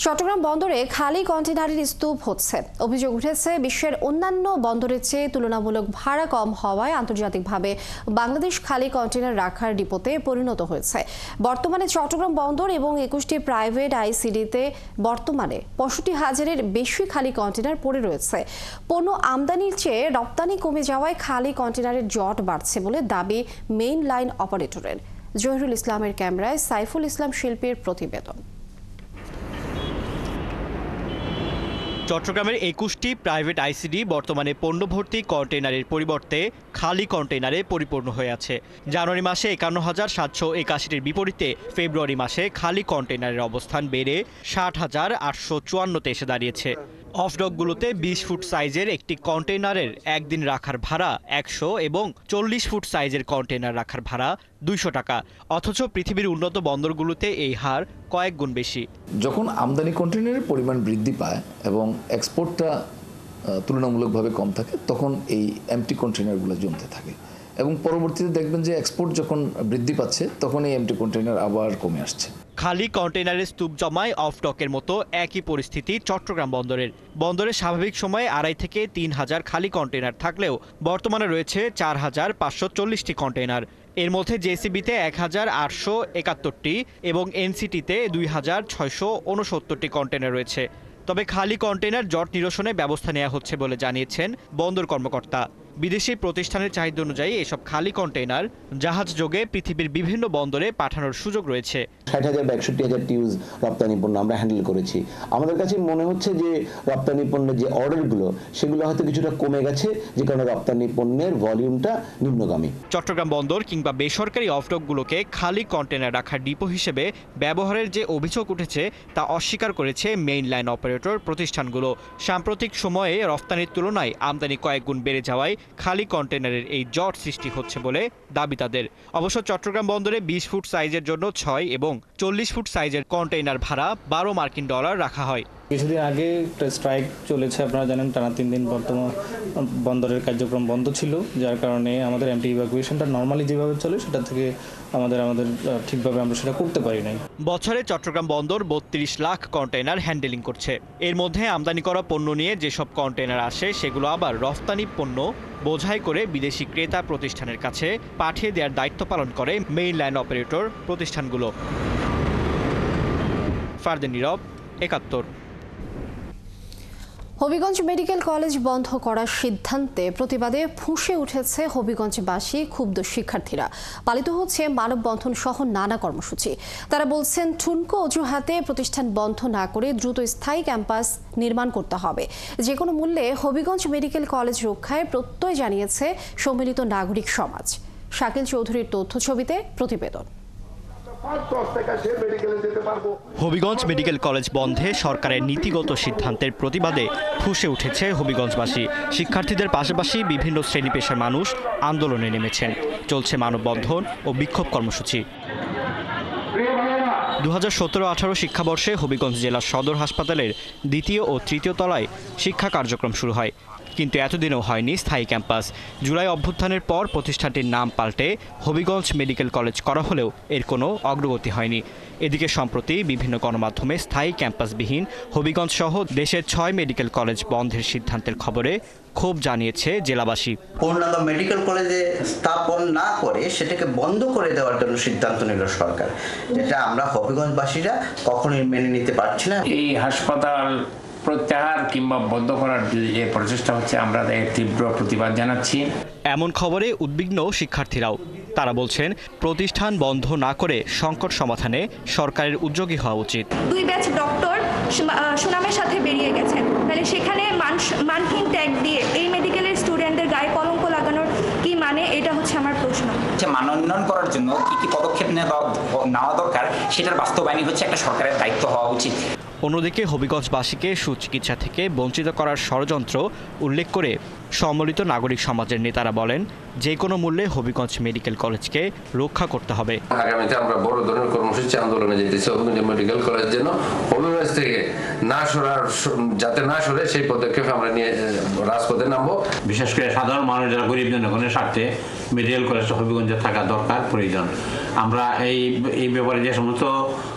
চট্টগ্রাম বন্দরে খালি কন্টেনারের স্তূপ হচ্ছে। অভিযোগ উঠেছে বিশ্বের অন্যান্য বন্দরের চেয়ে তুলনামূলক ভাড়া কম হওয়ায় আন্তর্জাতিকভাবে বাংলাদেশ খালি কন্টেনার রাখার ডিপোতে পরিণত হয়েছে। বর্তমানে চট্টগ্রাম বন্দর এবং 21টি প্রাইভেট আইসিডিতে বর্তমানে 65,000-এর বেশি খালি কন্টেনার পড়ে রয়েছে। পণ্য আমদানির চেয়ে রপ্তানি কমে যাওয়ায় খালি কন্টেনারের জট বাড়ছে বলে দাবি মেইন লাইন অপারেটরের। জহিরুল ইসলামের ক্যামেরায় সাইফুল ইসলাম শিল্পীর প্রতিবেদন। চট্টগ্রামের 21টি প্রাইভেট আইসিডি বর্তমানে পণ্যভর্তি কন্টেইনারের পরিবর্তে খালি কন্টেইনারে পরিপূর্ণ হয়ে আছে। জানুয়ারি মাসে 51,781-টির বিপরীতে ফেব্রুয়ারি মাসে খালি কন্টেইনারের অবস্থান বেড়ে 60,854-তে এসে দাঁড়িয়েছে। অফডকগুলোতে 20 ফুট সাইজের একটি কন্টেইনারের একদিন রাখার ভাড়া 100 এবং 40 ফুট সাইজের কন্টেইনার রাখার ভাড়া 200 টাকা। অথচ পৃথিবীর উন্নত বন্দরগুলোতে এই হার কয়েক গুণ বেশি। যখন আমদানি কন্টেইনারের পরিমাণ বৃদ্ধি পায় এবং এক্সপোর্টটা তুলনামূলকভাবে কম থাকে, তখন এই এমটি কন্টেইনারগুলো জমতে থাকে এবং পরবর্তীতে দেখবেন যে এক্সপোর্ট যখন বৃদ্ধি পাচ্ছে তখন এই এমটি কন্টেইনার আবার কমে আসছে। খালি কন্টেইনারের স্তূপ জমায় অফডকের মতো একই পরিস্থিতি চট্টগ্রাম বন্দরের। বন্দরে স্বাভাবিক সময়ে 2,500 থেকে 3,000 খালি কন্টেইনার থাকলেও বর্তমানে রয়েছে 4,540টি কন্টেইনার। এর মধ্যে জেসিবিতে 1,871টি এবং এনসিটিতে 2,669টি কন্টেইনার রয়েছে। তবে খালি কন্টেইনার জট নিরসনে ব্যবস্থা নেওয়া হচ্ছে বলে জানিয়েছেন বন্দর কর্মকর্তা। বিদেশি প্রতিষ্ঠানের চাহিদা অনুযায়ী এসব খালি কন্টেইনার জাহাজ যোগে পৃথিবীর বিভিন্ন বন্দরে পাঠানোর সুযোগ রয়েছে। 60,000 বা 61,000 টিউজ রপ্তানি পণ্য আমরা হ্যান্ডেল করেছি। আমাদের কাছে মনে হচ্ছে যে রপ্তানি পণ্যের যে অর্ডারগুলো সেগুলো হয়তো কিছুটা কমে গেছে, যে কারণে রপ্তানি পণ্যের ভলিউমটা নিম্নগামী। চট্টগ্রাম বন্দর কিংবা বেসরকারি অফডকগুলোকে খালি কন্টেইনার রাখার ডিপো হিসেবে ব্যবহারের যে অভিযোগ উঠেছে তা অস্বীকার করেছে মেইন লাইন অপারেটর প্রতিষ্ঠানগুলো। সাম্প্রতিক সময়ে রপ্তানির তুলনায় আমদানি কয়েক গুণ বেড়ে যাওয়ায় খালি কন্টেইনারের এই জট সৃষ্টি হচ্ছে বলে দাবি তাদের। অবশ্য চট্টগ্রাম বন্দরে 20 ফুট সাইজের জন্য 6 এবং 40 ফুট সাইজের কন্টেইনার ভাড়া $12 মার্কিন রাখা হয়। কিছুদিন আগে একটা স্ট্রাইক চলেছে, আপনারা জানেন, টানা 3 দিন বর্তমান বন্দরের কার্যক্রম বন্ধ ছিল, যার কারণে আমাদের এমটি ইভাকুয়েশনটা নর্মালি যেভাবে চলে সেটা থেকে আমাদের ঠিকভাবে আমরা সেটা করতে পারি নাই। বছরে চট্টগ্রাম বন্দর 32 লাখ কন্টেইনার হ্যান্ডেলিং করছে। এর মধ্যে আমদানি করা পণ্য নিয়ে যেসব কন্টেইনার আসে সেগুলো আবার রফতানি পণ্য বোঝাই করে বিদেশি ক্রেতা প্রতিষ্ঠানের কাছে পাঠিয়ে দেওয়ার দায়িত্ব পালন করে মেইন লাইন অপারেটর প্রতিষ্ঠানগুলো। ফারদিন নীরব, ৭১। হবিগঞ্জ মেডিকেল কলেজ বন্ধ করার সিদ্ধান্তে প্রতিবাদে ফুঁসে উঠেছে হবিগঞ্জবাসী ক্ষুব্ধ শিক্ষার্থীরা। পালিত হচ্ছে মানববন্ধন সহ নানা কর্মসূচি। তারা বলছেন ঠুনকো অজুহাতে প্রতিষ্ঠান বন্ধ না করে দ্রুত স্থায়ী ক্যাম্পাস নির্মাণ করতে হবে। যে কোনো মূল্যে হবিগঞ্জ মেডিকেল কলেজ রক্ষায় প্রত্যয় জানিয়েছে সম্মিলিত নাগরিক সমাজ। শাকিল চৌধুরীর তথ্য ছবিতে প্রতিবেদন। হবিগঞ্জ মেডিকেল কলেজ বন্ধে সরকারের নীতিগত সিদ্ধান্তের প্রতিবাদে ফুঁসে উঠেছে হবিগঞ্জবাসী। শিক্ষার্থীদের পাশাপাশি বিভিন্ন শ্রেণী পেশার মানুষ আন্দোলনে নেমেছেন। চলছে মানববন্ধন ও বিক্ষোভ কর্মসূচি। 2017-18 শিক্ষাবর্ষে হবিগঞ্জ জেলা সদর হাসপাতালের 2য় ও 3য় তলায় শিক্ষা কার্যক্রম শুরু হয়, কিন্তু এতদিনও হয়নি স্থায়ী ক্যাম্পাস। জুলাই অভ্যুত্থানের পর প্রতিষ্ঠানটির নাম পাল্টে হবিগঞ্জ মেডিকেল কলেজ করা হলেও এর কোনো অগ্রগতি হয়নি। এদিকে সম্প্রতি বিভিন্ন গণমাধ্যমে স্থায়ী ক্যাম্পাসবিহীন হবিগঞ্জ সহ দেশের 6 মেডিকেল কলেজ বন্ধের সিদ্ধান্তের খবরে ক্ষোভ জানিয়েছে জেলাবাসী। পূর্ণাঙ্গ মেডিকেল কলেজে স্থাপন না করে সেটাকে বন্ধ করে দেওয়ার জন্য সিদ্ধান্ত নিল সরকার, যেটা আমরা হবিগঞ্জবাসীরা কখনোই মেনে নিতে পারছি না। এই হাসপাতাল প্রত্যাহার কিংবা বন্ধ করার যে প্রচেষ্টা হচ্ছে, আমরা এর তীব্র প্রতিবাদ জানাচ্ছি। এমন খবরে উদ্বিগ্ন শিক্ষার্থীরাও। তারা বলছেন প্রতিষ্ঠান বন্ধ না করে সংকট সমাধানে সরকারের উদ্যোগী হওয়া উচিত। 2 ব্যাচ ডক্টর সুনামের সাথে বেরিয়ে গেছেন, তাহলে সেখানে মানহীন ট্যাগ দিয়ে এই মেডিকেলের স্টুডেন্টদের গায়ে কলঙ্ক লাগানোর কি মানে, এটা হচ্ছে আমার প্রশ্ন। মান উন্নয়ন করার জন্য কি পদক্ষেপ নেওয়া দরকার সেটার বাস্তবায়ন হচ্ছে একটা সরকারের দায়িত্ব হওয়া উচিত। অন্যদিকে হবিগঞ্জবাসীকে সুচিকিৎসা থেকে বঞ্চিত করার ষড়যন্ত্র উল্লেখ করে সম্মিলিত নাগরিক সমাজের নেতারা বলেন, যে কোনো মূল্যে হবিগঞ্জ মেডিকেল কলেজকে রক্ষা করতে হবে। আগামীতে আমরা বড় ধরনের কর্মসূচি আন্দোলনে যেতেছি। হবিগঞ্জ মেডিকেল কলেজ যেন হবিগঞ্জ থেকে যাতে না সরে সেই পদক্ষেপ আমরা নিয়ে রাজপথে নামবো। বিশেষ করে সাধারণ মানুষ যারা গরিব জনগণের স্বার্থে মেডিকেল কলেজটা হবিগঞ্জে থাকা দরকার, প্রয়োজন। আমরা এই ব্যাপারে যে সমস্ত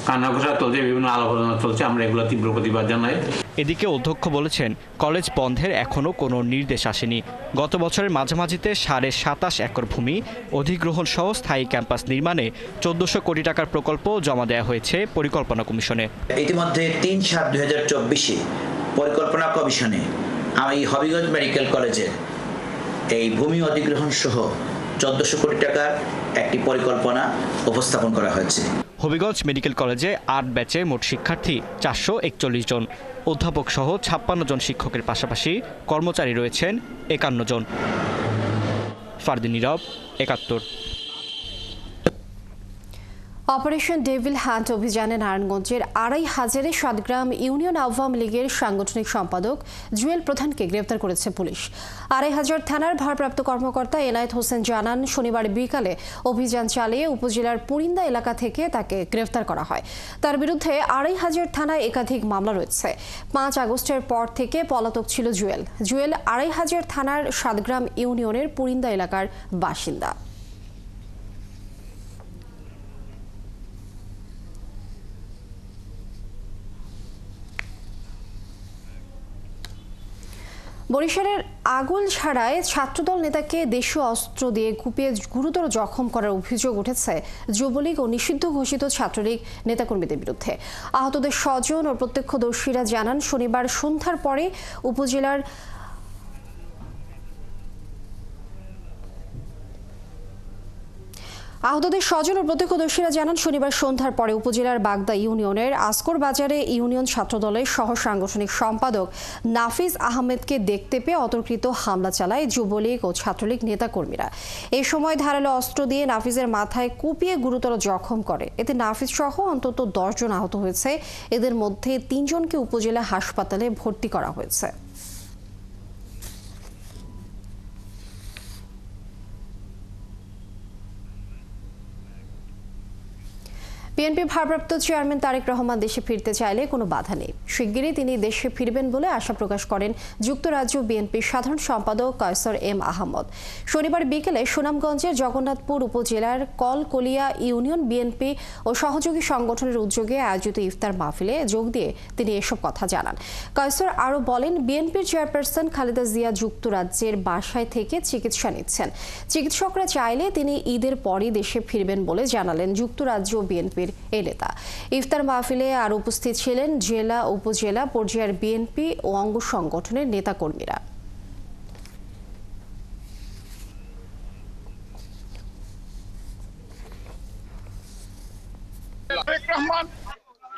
কান্নাঘোষা চলছে, বিভিন্ন আলোচনা চলছে, আমরা এগুলো তীব্র প্রতিবাদ জানাই। এদিকে অধ্যক্ষ বলেছেন, কলেজ বন্ধের এখনও কোনো নির্দেশ আসেনি। গত বছরের মাঝামাঝিতে 27.5 একর ভূমি অধিগ্রহণ সহ স্থায়ী ক্যাম্পাস নির্মাণে 1400 কোটি টাকার প্রকল্প জমা দেওয়া হয়েছে পরিকল্পনা কমিশনে। ইতিমধ্যে 3/7/2024 পরিকল্পনা কমিশনে এই হবিগঞ্জ মেডিকেল কলেজে এই ভূমি অধিগ্রহণ সহ 1400 কোটি টাকার একটি পরিকল্পনা উপস্থাপন করা হয়েছে। হবিগঞ্জ মেডিকেল কলেজে 8 ব্যাচে মোট শিক্ষার্থী 441 জন। অধ্যাপক সহ 56 জন শিক্ষকের পাশাপাশি কর্মচারী রয়েছেন 51 জন। ফারদিন নীরব, ৭১। অপারেশন ডেভিল হান্ট অভিযানে নারায়ণগঞ্জের ২৫০০ সাতগ্রাম ইউনিয়ন আওয়ামী লীগের সাংগঠনিক সম্পাদক জুয়েল প্রধানকে গ্রেফতার করেছে পুলিশ। ২৫০০ থানার ভারপ্রাপ্ত কর্মকর্তা এনায়েত হোসেন জানান, শনিবার বিকালে অভিযান চালিয়ে উপজেলার পুরিন্দা এলাকা থেকে তাকে গ্রেফতার করা হয়। তার বিরুদ্ধে ২৫০০ থানায় একাধিক মামলা রয়েছে। ৫ আগস্টের পর থেকে পলাতক ছিল জুয়েল। ২৫০০ থানার সাতগ্রাম ইউনিয়নের পুরিন্দা এলাকার বাসিন্দা। বরিশালের আগলঝাড়ায় ছাত্রদল নেতাকে দেশীয় অস্ত্র দিয়ে কুপিয়ে গুরুতর জখম করার অভিযোগ উঠেছে যুবলীগ ও নিষিদ্ধ ঘোষিত ছাত্রলীগ নেতাকর্মীদের বিরুদ্ধে। আহতদের স্বজন ও প্রত্যক্ষদর্শীরা জানান, শনিবার সন্ধ্যার পরে উপজেলার আহতদের স্বজন ও প্রত্যক্ষদর্শীরা জানান, শনিবার সন্ধ্যার পরে উপজেলার বাগদা ইউনিয়নের আসকর বাজারে ইউনিয়ন ছাত্রদলের সহ সাংগঠনিক সম্পাদক নাফিজ আহমেদকে দেখতে পেয়ে অতর্কিত হামলা চালায় যুবলীগ ও ছাত্রলীগ নেতাকর্মীরা। এই সময় ধারালো অস্ত্র দিয়ে নাফিজের মাথায় কুপিয়ে গুরুতর জখম করে। এতে নাফিজ সহ অন্তত 10 জন আহত হয়েছে। এদের মধ্যে 3 জনকে উপজেলা হাসপাতালে ভর্তি করা হয়েছে। বিএনপি ভারপ্রাপ্ত চেয়ারম্যান তারেক রহমান দেশে ফিরতে চাইলে কোনো বাধা নেই। শিগগিরই তিনি দেশে ফিরবেন বলে আশা প্রকাশ করেন যুক্তরাজ্য বিএনপির সাধারণ সম্পাদক কায়সার এম আহমদ। শনিবার বিকেলে সুনামগঞ্জের জগন্নাথপুর উপজেলার কলকলিয়া ইউনিয়ন বিএনপি ও সহযোগী সংগঠনের উদ্যোগে আয়োজিত ইফতার মাহফিলে যোগ দিয়ে তিনি এসব কথা জানান। কায়সার আরও বলেন, বিএনপির চেয়ারপারসন খালেদা জিয়া যুক্তরাজ্যের বাসায় থেকে চিকিৎসা নিচ্ছেন। চিকিৎসকরা চাইলে তিনি ঈদের পরই দেশে ফিরবেন বলে জানালেন যুক্তরাজ্য বিএনপির এই নেতা। ইফতার মাহফিলে আর উপস্থিত ছিলেন জেলা উপজেলা পর্যায়ের বিএনপি ও অঙ্গ সংগঠনের নেতাকর্মীরা। তারেক রহমান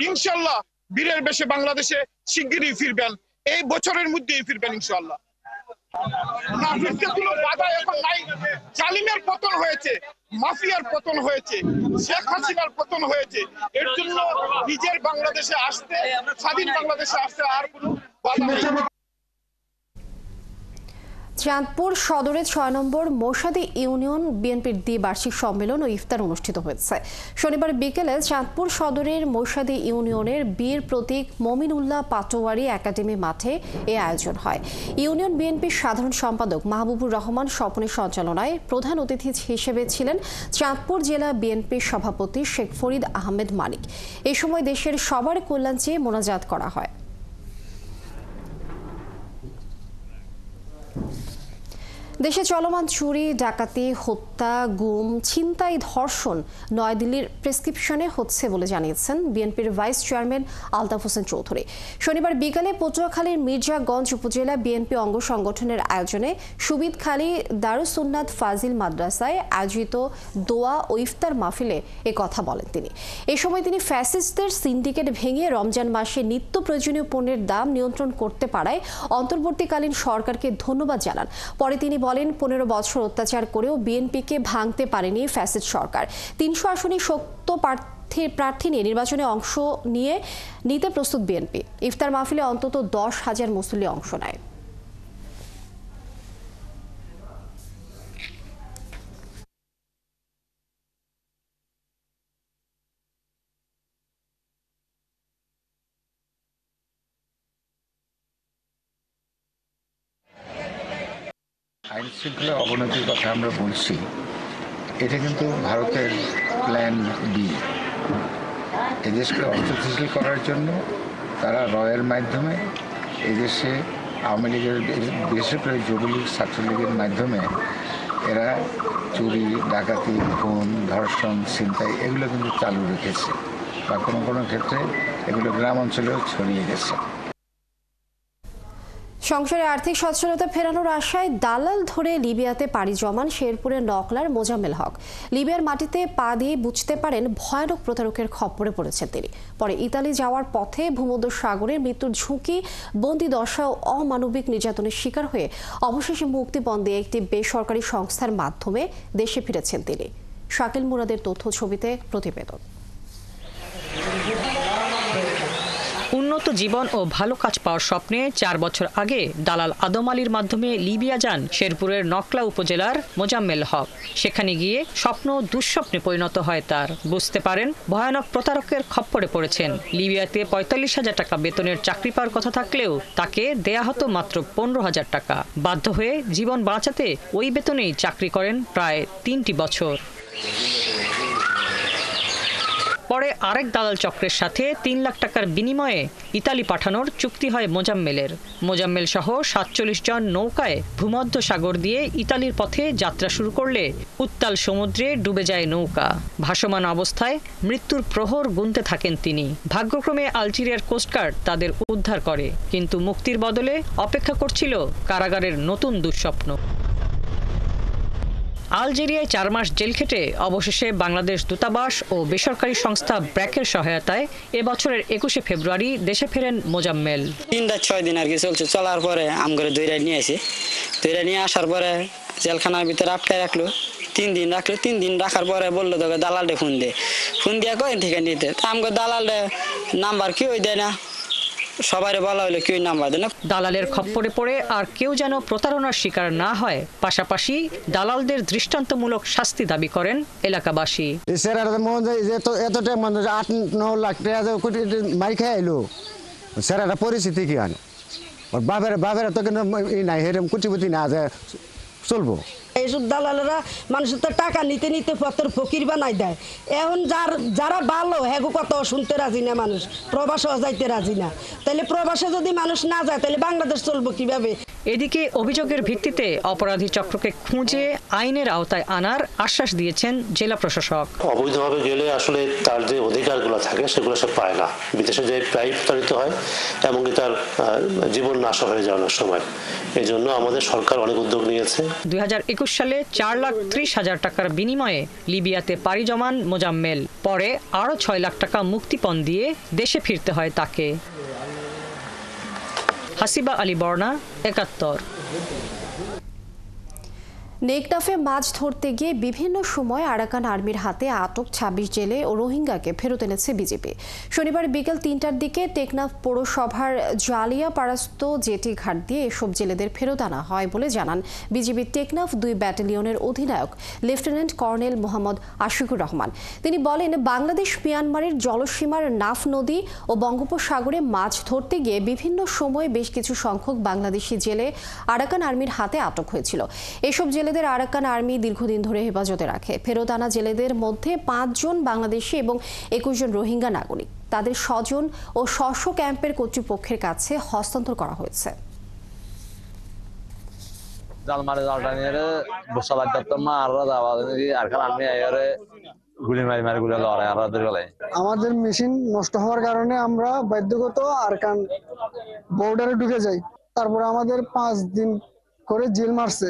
ইনশাআল্লাহ বীরের বেশে বাংলাদেশে শিগগিরই ফিরবেন, এই বছরের মধ্যেই ফিরবেন ইনশাআল্লাহ। না ফিরতে কোনো বাধা এখন নাই। জালিমের পতন হয়েছে, মাফিয়ার পতন হয়েছে, শেখ হাসিনার পতন হয়েছে। এর জন্য নিজের বাংলাদেশে আসতে, স্বাধীন বাংলাদেশে আসতে আর কোনো বাধা নেই। চাঁদপুর সদরের ৬ নম্বর মৌসাদি ইউনিয়ন বিএনপির দ্বিবার্ষিক সম্মেলন ও ইফতার অনুষ্ঠিত হয়েছে। শনিবার বিকেলে চাঁদপুর সদরের মৌসাদি ইউনিয়নের বীর প্রতীক মমিনুল্লাহ পাটোয়ারি একাডেমি মাঠে এ আয়োজন হয়। ইউনিয়ন বিএনপির সাধারণ সম্পাদক মাহবুবুর রহমান স্বপনের সঞ্চালনায় প্রধান অতিথি হিসেবে ছিলেন চাঁদপুর জেলা বিএনপির সভাপতি শেখ ফরিদ আহমেদ মানিক। এ সময় দেশের সবার কল্যাণ চেয়ে মোনাজাত করা হয়। দেশে চলমান চুরি, ডাকাতি, হত্যা, গুম, ছিনতাই, ধর্ষণ নয়াদিল্লির প্রেসক্রিপশনে হচ্ছে বলে জানিয়েছেন বিএনপির ভাইস চেয়ারম্যান আলতাফ হোসেন চৌধুরী। শনিবার বিকালে পটুয়াখালীর মির্জাগঞ্জ উপজেলা বিএনপি অঙ্গ সংগঠনের আয়োজনে সুবিদখালী দারুসুন্নাত ফাজিল মাদ্রাসায় আয়োজিত দোয়া ও ইফতার মাহফিলে এ কথা বলেন তিনি। এ সময় তিনি ফ্যাসিস্টদের সিন্ডিকেট ভেঙে রমজান মাসে নিত্য প্রয়োজনীয় পণ্যের দাম নিয়ন্ত্রণ করতে পারায় অন্তর্বর্তীকালীন সরকারকে ধন্যবাদ জানান। পরে তিনি বলেন, 15 বছর অত্যাচার করেও বিএনপিকে ভাঙতে পারেনি ফ্যাসিস্ট সরকার। 300 আসনে শক্ত প্রার্থী নিয়ে নির্বাচনে অংশ নিতে প্রস্তুত বিএনপি। ইফতার মাহফিলে অন্তত 10,000 মুসল্লি অংশ নেয়। আইন শৃঙ্খলা অবনতির কথা আমরা বলছি, এটা কিন্তু ভারতের প্ল্যান বি। এদেশকে অস্থিতিশীল করার জন্য তারা রয়ের মাধ্যমে এদেশে আওয়ামী লীগের, বিশেষ করে যুবলীগ ছাত্রলীগের মাধ্যমে এরা চুরি, ডাকাতি, খুন, ধর্ষণ, ছিনতাই এগুলো কিন্তু চালু রেখেছে, বা কোনো কোনো ক্ষেত্রে এগুলো গ্রাম অঞ্চলেও ছড়িয়ে গেছে। সংসারে আর্থিক সচ্ছলতা ফেরানোর আশায় দালাল ধরে লিবিয়াতে পাড়ি জমান শেরপুরের নকলার মোজাম্মেল হক। লিবিয়ার মাটিতে পা দিয়ে বুঝতে পারেন ভয়ানক প্রতারকের খপ্পরে পড়েছেন তিনি। পরে ইতালি যাওয়ার পথে ভূমধ্য সাগরে মৃত্যুর ঝুঁকি, বন্দি দশা ও অমানবিক নির্যাতনের শিকার হয়ে অবশেষে মুক্তিপণ দিয়ে একটি বেসরকারি সংস্থার মাধ্যমে দেশে ফিরেছেন তিনি। শাকিল মুরাদের তথ্য ছবিতে প্রতিবেদন। উন্নত জীবন ও ভালো কাজ পাওয়ার স্বপ্নে 4 বছর আগে দালাল আদম আলীর মাধ্যমে লিবিয়া যান শেরপুরের নকলা উপজেলার মোজাম্মেল হক। সেখানে গিয়ে স্বপ্ন দুঃস্বপ্নে পরিণত হয় তার। বুঝতে পারেন ভয়ানক প্রতারকের খপ্পরে পড়েছেন। লিবিয়াতে 45,000 টাকা বেতনের চাকরি পাওয়ার কথা থাকলেও তাকে দেয়া হতো মাত্র 15,000 টাকা। বাধ্য হয়ে জীবন বাঁচাতে ওই বেতনেই চাকরি করেন প্রায় 3টি বছর। পরে আরেক দালাল চক্রের সাথে 3 লাখ টাকার বিনিময়ে ইতালি পাঠানোর চুক্তি হয় মোজাম্মেলের। মোজাম্মেল সহ 47 জন নৌকায় ভূমধ্য সাগর দিয়ে ইতালির পথে যাত্রা শুরু করলে উত্তাল সমুদ্রে ডুবে যায় নৌকা। ভাসমান অবস্থায় মৃত্যুর প্রহর গুনতে থাকেন তিনি। ভাগ্যক্রমে আলজেরিয়ার কোস্টগার্ড তাদের উদ্ধার করে, কিন্তু মুক্তির বদলে অপেক্ষা করছিল কারাগারের নতুন দুঃস্বপ্ন। আলজেরিয়ায় 4 মাস জেল খেটে অবশেষে বাংলাদেশ দূতাবাস ও বেসরকারি সংস্থা ব্র্যাকের সহায়তায় এবছরের 21শে ফেব্রুয়ারি দেশে ফেরেন মোজাম্মেল। 3-6 দিন আর কি চলছে। চলার পরে আমগরে দইরা নিয়ে আসি। দইরা নিয়ে আসার পরে জেলখানার ভিতরে আটকায় রাখলো। 3 দিন রাখলো। 3 দিন রাখার পরে বললো তোকে দালালটা ফোন দিয়ে কয়েন থেকে নিতে। আমগো দালালটা নাম্বার কেউই দেয় না। সবাই বলা হলো কেউ নাম্বার দেয় না। দালালের খপ্পরে পড়ে আর কেউ যেন প্রতারণার শিকার না হয়, পাশাপাশি দালালদের দৃষ্টান্তমূলক শাস্তি দাবি করেন এলাকাবাসী। এতটা মানুষ 8-9 লাখ টাকা মাই খেয়ে এলো, স্যার একটা পরিস্থিতি কি হয় বাবের তো কিন্তু নাই হেরম কুচিপুতি না চলবো। এইসব দালালেরা মানুষের তো টাকা নিতে নিতে পত্র ফকির বানাই দেয়। এখন যারা ভালো হ্যাঁ কত শুনতে রাজি না, মানুষ প্রবাসে যাইতে রাজি না। তাহলে প্রবাসে যদি মানুষ না যায় তাহলে বাংলাদেশ চলবো কিভাবে? এদিকে অভিযোগের ভিত্তিতে অপরাধী চক্রকে খুঁজে আইনের আওতায় আনার আশ্বাস দিয়েছেন জেলা প্রশাসক। অবৈধভাবে গেলে আসলে তার যে অধিকারগুলো থাকে সেগুলো সে পায় না, বিদেশে যে প্রায় প্রতারিত হয়, এমনকি তার জীবন নাশ হয়ে যাওয়ার সময়। এই জন্য আমাদের সরকার অনেক উদ্যোগ নিয়েছে। 2021 সালে 4,30,000 টাকার বিনিময়ে লিবিয়াতে পাড়ি জমান মোজাম্মেল, পরে আরও 6 লাখ টাকা মুক্তিপণ দিয়ে দেশে ফিরতে হয় তাকে। হাসিবা আলী বর্ণা, 71। নেকনাফে মাছ ধরতে গিয়ে বিভিন্ন সময় আরাকান আর্মির হাতে আটক 26 জেলে ও রোহিঙ্গাকে ফেরত এনেছে বিজেপি। শনিবার বিকেল 3টার দিকে টেকনাফ পৌরসভার জালিয়াপাড়াস্থ জেটি ঘাট দিয়ে এসব জেলেদের ফেরত আনা হয় বলে জানান বিজিবির টেকনাফ 2 ব্যাটালিয়নের অধিনায়ক লেফটেন্যান্ট কর্নেল মোহাম্মদ আশিকুর রহমান। তিনি বলেন, বাংলাদেশ মিয়ানমারের জলসীমার নাফ নদী ও বঙ্গোপসাগরে মাছ ধরতে গিয়ে বিভিন্ন সময়ে বেশ কিছু সংখ্যক বাংলাদেশি জেলে আরাকান আর্মির হাতে আটক হয়েছিল। এসব জেলেদের আরাকান আর্মি দীর্ঘদিন ধরে হেফাজতে রাখে। ফেরত আনা জেলেদের মধ্যে 5 জন বাংলাদেশি এবং 21 জন রোহিঙ্গা নাগরিক। তাদের স্বজন ও স্ব ক্যাম্পের কর্তৃপক্ষের কাছে হস্তান্তর করা হয়েছে। আমাদের মেশিন নষ্ট হওয়ার কারণে আমরা বাধ্যগত আরাকান বর্ডারে ঢুকে যাই। তারপর আমাদের 5 দিন করে জেল মারছে।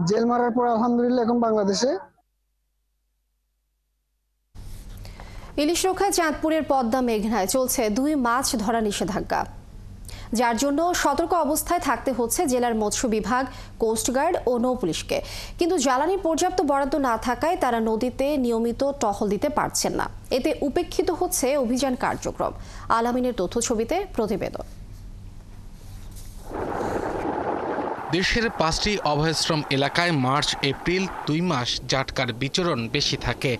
জেল মারার পর আলহামদুলিল্লাহ এখন বাংলাদেশে। ইলিশ রক্ষায় চাঁদপুরের পদ্মা মেঘনায় চলছে 2 মাছ ধরা নিষেধাজ্ঞা, যার জন্য সতর্ক অবস্থায় থাকতে হচ্ছে জেলার মৎস্য বিভাগ, কোস্টগার্ড ও নৌপুলিশকে। কিন্তু জ্বালানি পর্যাপ্ত বরাদ্দ না থাকায় তারা নদীতে নিয়মিত টহল দিতে পারছেন না। এতে উপেক্ষিত হচ্ছে অভিযান কার্যক্রম। আলামিনের তথ্য ছবিতে প্রতিবেদন। দেশের 5টি অভয়াশ্রম এলাকায় মার্চ এপ্রিল 2 মাস জাটকার বিচরণ বেশি থাকে,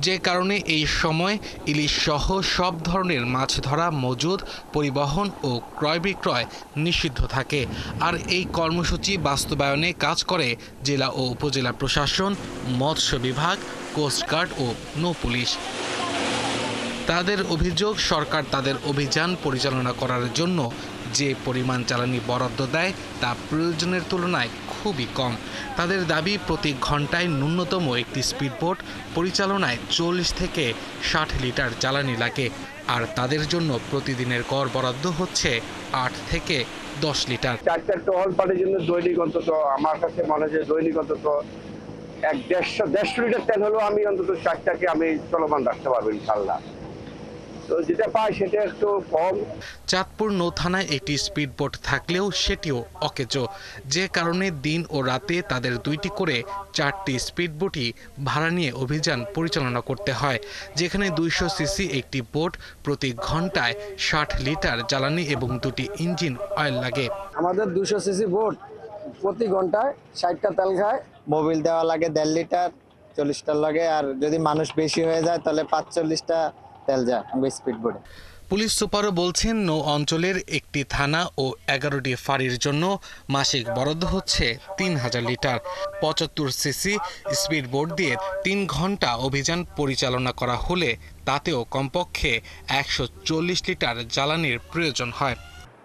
যে কারণে এই সময় ইলিশ সহ সব ধরনের মাছ ধরা, মজুদ, পরিবহন ও ক্রয় বিক্রয় নিষিদ্ধ থাকে। আর এই কর্মসূচি বাস্তবায়নে কাজ করে জেলা ও উপজেলা প্রশাসন, মৎস্য বিভাগ, কোস্টগার্ড ও নৌপুলিশ। তাদের অভিযোগ, সরকার তাদের অভিযান পরিচালনা করার জন্য যে পরিমাণ জ্বালানি বরাদ্দ দেয় তা প্রয়োজনের তুলনায় খুবই কম। তাদের দাবি, প্রতি ঘন্টায় ন্যূনতম একটি স্পিডবোট পরিচালনায় 40 থেকে 60 লিটার জ্বালানি লাগে, আর তাদের জন্য প্রতিদিনের গড় বরাদ্দ হচ্ছে 8 থেকে 10 লিটার। 4টা টহল পার্টির জন্য দৈনিক অন্তত আমার কাছে মনে হয় যে দৈনিক অন্তত 150 লিটার তেল হলেও আমি অন্তত 4টাকে আমি চলমান রাখতে পারবো ইনশাল্লাহ। তো যেটা পাই সেটা একটু কম। চাঁদপুর নৌ থানায় একটি স্পিডবোট থাকলেও সেটিও অকেজো, যে কারণে দিন ও রাতে তাদের 2টি করে 4টি স্পিডবোটই ভাড়া নিয়ে অভিযান পরিচালনা করতে হয়, যেখানে 200 সিসি একটি বোট প্রতি ঘন্টায় 60 লিটার জ্বালানি এবং 2টি ইঞ্জিন অয়েল লাগে। আমাদের 200 সিসি বোট প্রতি ঘন্টায় 60টা তেল খায়। মোবিল দেওয়া লাগে 1.5 লিটার, 40টা লাগে, আর যদি মানুষ বেশি হয়ে যায় তাহলে 45টা তেল যায় স্পিডবোটে। পুলিশ সুপারও বলছেন, নৌ অঞ্চলের একটি থানা ও 11টি ফাঁড়ির জন্য মাসিক বরাদ্দ হচ্ছে 3000 লিটার। 75 সিসি স্পিডবোট দিয়ে 3 ঘন্টা অভিযান পরিচালনা করা হলে তাতেও কমপক্ষে 140 লিটার জ্বালানির প্রয়োজন হয়।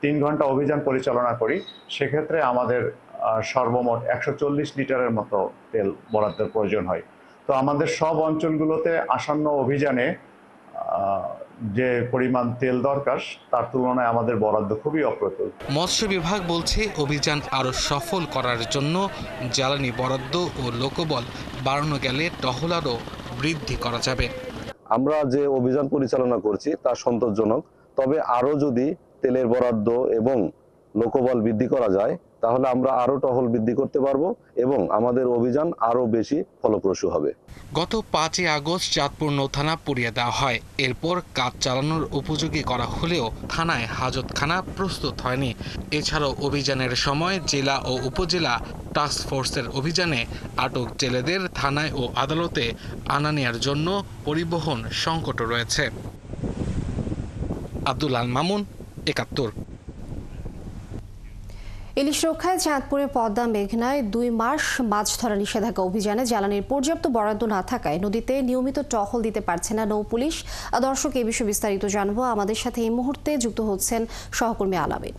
3 ঘন্টা অভিযান পরিচালনা করি, সেক্ষেত্রে আমাদের সর্বমোট 140 লিটারের মতো তেল বরাদ্দের প্রয়োজন হয়। তো আমাদের সব অঞ্চলগুলোতে আসন্ন অভিযানে যে পরিমাণ তেল দরকার তার তুলনায় আমাদের বরাদ্দ খুবই অপ্রতুল। মৎস্য বিভাগ বলছে, অভিযান আরো সফল করার জন্য জ্বালানি বরাদ্দ ও লোকবল বাড়ানো গেলে টহল আরও বৃদ্ধি করা যাবে। আমরা যে অভিযান পরিচালনা করছি তা সন্তোষজনক, তবে আরও যদি তেলের বরাদ্দ এবং লোকবল বৃদ্ধি করা যায় তাহলে আমরা আরো টহল বৃদ্ধি করতে পারবো এবং আমাদের অভিযান আরো বেশি ফলপ্রসূ হবে। গত 5ই আগস্ট চাঁদপুর নৌথানা পুড়িয়ে দেওয়া হয়। এরপর কাজ চালানোর উপযোগী করা হলেও থানায় হাজতখানা প্রস্তুত হয়নি। এছাড়াও অভিযানের সময় জেলা ও উপজেলা টাস্ক ফোর্সের অভিযানে আটক জেলেদের থানায় ও আদালতে আনা নেয়ার জন্য পরিবহন সংকটও রয়েছে। আব্দুল আল মামুন, ৭১। ইলিশ রক্ষায় চাঁদপুরে পদ্মা মেঘনায় 2 মাস মাছ ধরা নিষেধাজ্ঞা অভিযানে জ্বালানির পর্যাপ্ত বরাদ্দ না থাকায় নদীতে নিয়মিত টহল দিতে পারছে না নৌ পুলিশ। দর্শক, এই বিষয়ে বিস্তারিত জানবো। আমাদের সাথে এই মুহূর্তে যুক্ত হচ্ছেন সহকর্মী আলামিন।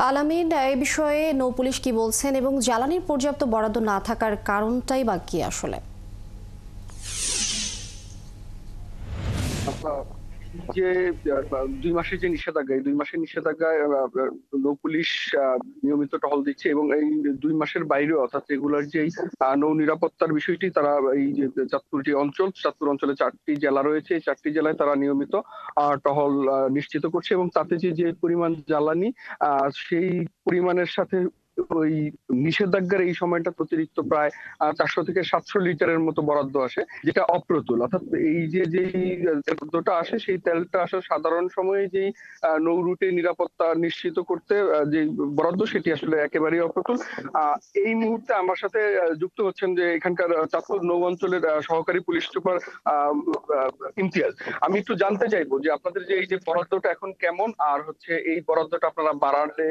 আলামিন, এই বিষয়ে নৌ পুলিশ কি বলছেন এবং জ্বালানির পর্যাপ্ত বরাদ্দ না থাকার কারণটাই বা কি আসলে? যে 2 মাসের যে নিষেধাজ্ঞা, এই 2 মাসের নিষেধাজ্ঞায় নৌ পুলিশ নিয়মিত টহল দিচ্ছে এবং এই 2 মাসের বাইরেও অর্থাৎ রেগুলার যে নৌ নিরাপত্তার বিষয়টি তারা এই যে চাঁদপুর যে অঞ্চল, চাঁদপুর অঞ্চলে 4টি জেলা রয়েছে, এই 4টি জেলায় তারা নিয়মিত টহল নিশ্চিত করছে এবং তাতে যে পরিমাণ জ্বালানি সেই পরিমাণের সাথে ওই নিষেধাজ্ঞার এই সময়টা অতিরিক্ত প্রায় 400 থেকে 700 লিটারের মতো বরাদ্দ আসে, যেটা অপ্রতুল। অর্থাৎ এই যে বরাদ্দটা আসে সেই তেলটা আসলে সাধারণ সময়ে যেই নৌ রুটে নিরাপত্তা নিশ্চিত করতে যে বরাদ্দ, সেটি আসলে একেবারেই অপ্রতুল। এই মুহূর্তে আমার সাথে যুক্ত হচ্ছেন যে এখানকার চাঁদপুর নৌ অঞ্চলের সহকারী পুলিশ সুপার ইমতিয়াজ। আমি একটু জানতে চাইবো যে আপনাদের যে এই যে বরাদ্দটা এখন কেমন, আর হচ্ছে এই বরাদ্দটা আপনারা বাড়ালে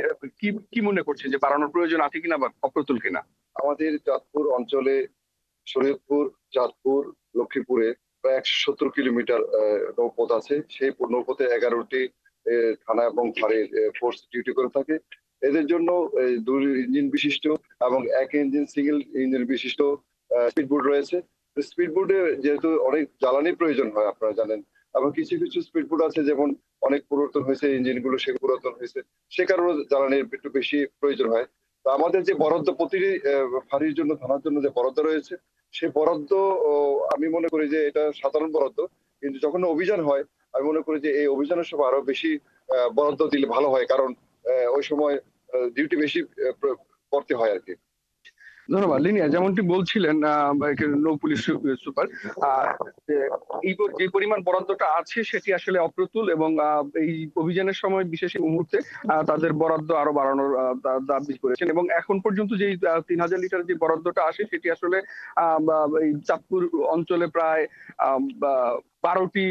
কি মনে করছেন যে বাড়ানোর প্রয়োজন আছে কিনা বা অপ্রতুল কিনা? আমাদের চাঁদপুর অঞ্চলে শরীয়তপুর, চাঁদপুর, লক্ষ্মীপুরে প্রায় 170 কিলোমিটার নৌপথ আছে। সেই নৌপথে 11টি থানা এবং ফাঁড়ির ফোর্স ডিউটি করে থাকে। এদের জন্য 2 ইঞ্জিন বিশিষ্ট এবং 1 ইঞ্জিন সিঙ্গেল ইঞ্জিন বিশিষ্ট স্পিডবোট রয়েছে। স্পিডবোটে যেহেতু অনেক জ্বালানির প্রয়োজন হয় আপনারা জানেন, এবং কিছু কিছু স্পিডবোট আছে যেমন অনেক পুরাতন হয়েছে, ইঞ্জিনগুলো সে পুরাতন হয়েছে, সে কারণে জ্বালানির একটু বেশি প্রয়োজন হয়। তো আমাদের যে বরাদ্দ প্রতিটি ফাঁড়ির জন্য, থানার জন্য যে বরাদ্দ রয়েছে, সেই বরাদ্দ আমি মনে করি যে এটা সাধারণ বরাদ্দ, কিন্তু যখন অভিযান হয় আমি মনে করি যে এই অভিযানের সময় আরো বেশি বরাদ্দ দিলে ভালো হয়, কারণ ওই সময় ডিউটি বেশি করতে হয় আর কি। ধন্যবাদ লিনিয়া। যেমনটি বলছিলেন নৌ পুলিশ সুপার, এই যে পরিমাণ বরাদ্দটা আছে সেটি আসলে অপ্রতুল এবং এই অভিযানের সময় বিশেষ মুহূর্তে তাদের বরাদ্দ আরো বাড়ানোর দাবি করেছেন এবং এখন পর্যন্ত যে 3000 লিটার যে বরাদ্দটা আসে সেটি আসলে এই চাঁদপুর অঞ্চলে প্রায় 12টি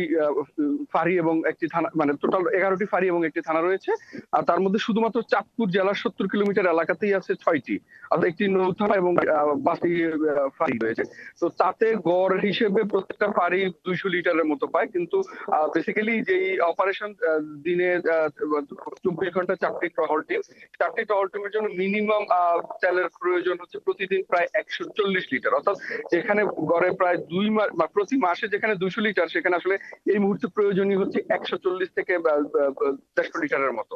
ফাঁড়ি এবং একটি থানা, মানে টোটাল 11টি ফাঁড়ি এবং একটি থানা রয়েছে। আর তার মধ্যে শুধুমাত্র চাঁদপুর জেলার 70 কিলোমিটার এলাকাতেই আছে 6টি, অর্থাৎ একটি নৌথানা এবং 5টি ফাঁড়ি রয়েছে। তো তাতে গড় হিসেবে প্রত্যেকটা ফাঁড়ি 200 লিটারের মতো পায়, কিন্তু বেসিক্যালি যেই অপারেশন দিনে 24 ঘন্টা 4টি টহল টিম, 4টি টহল টিমের জন্য মিনিমাম তেলের প্রয়োজন হচ্ছে প্রতিদিন প্রায় 140 লিটার, অর্থাৎ যেখানে গড়ে প্রায় 2 মাস বা প্রতি মাসে যেখানে 200 লিটার, সেখানে আসলে এই মুহূর্তে প্রয়োজনীয় হচ্ছে 140 থেকে 150 লিটারের মতো।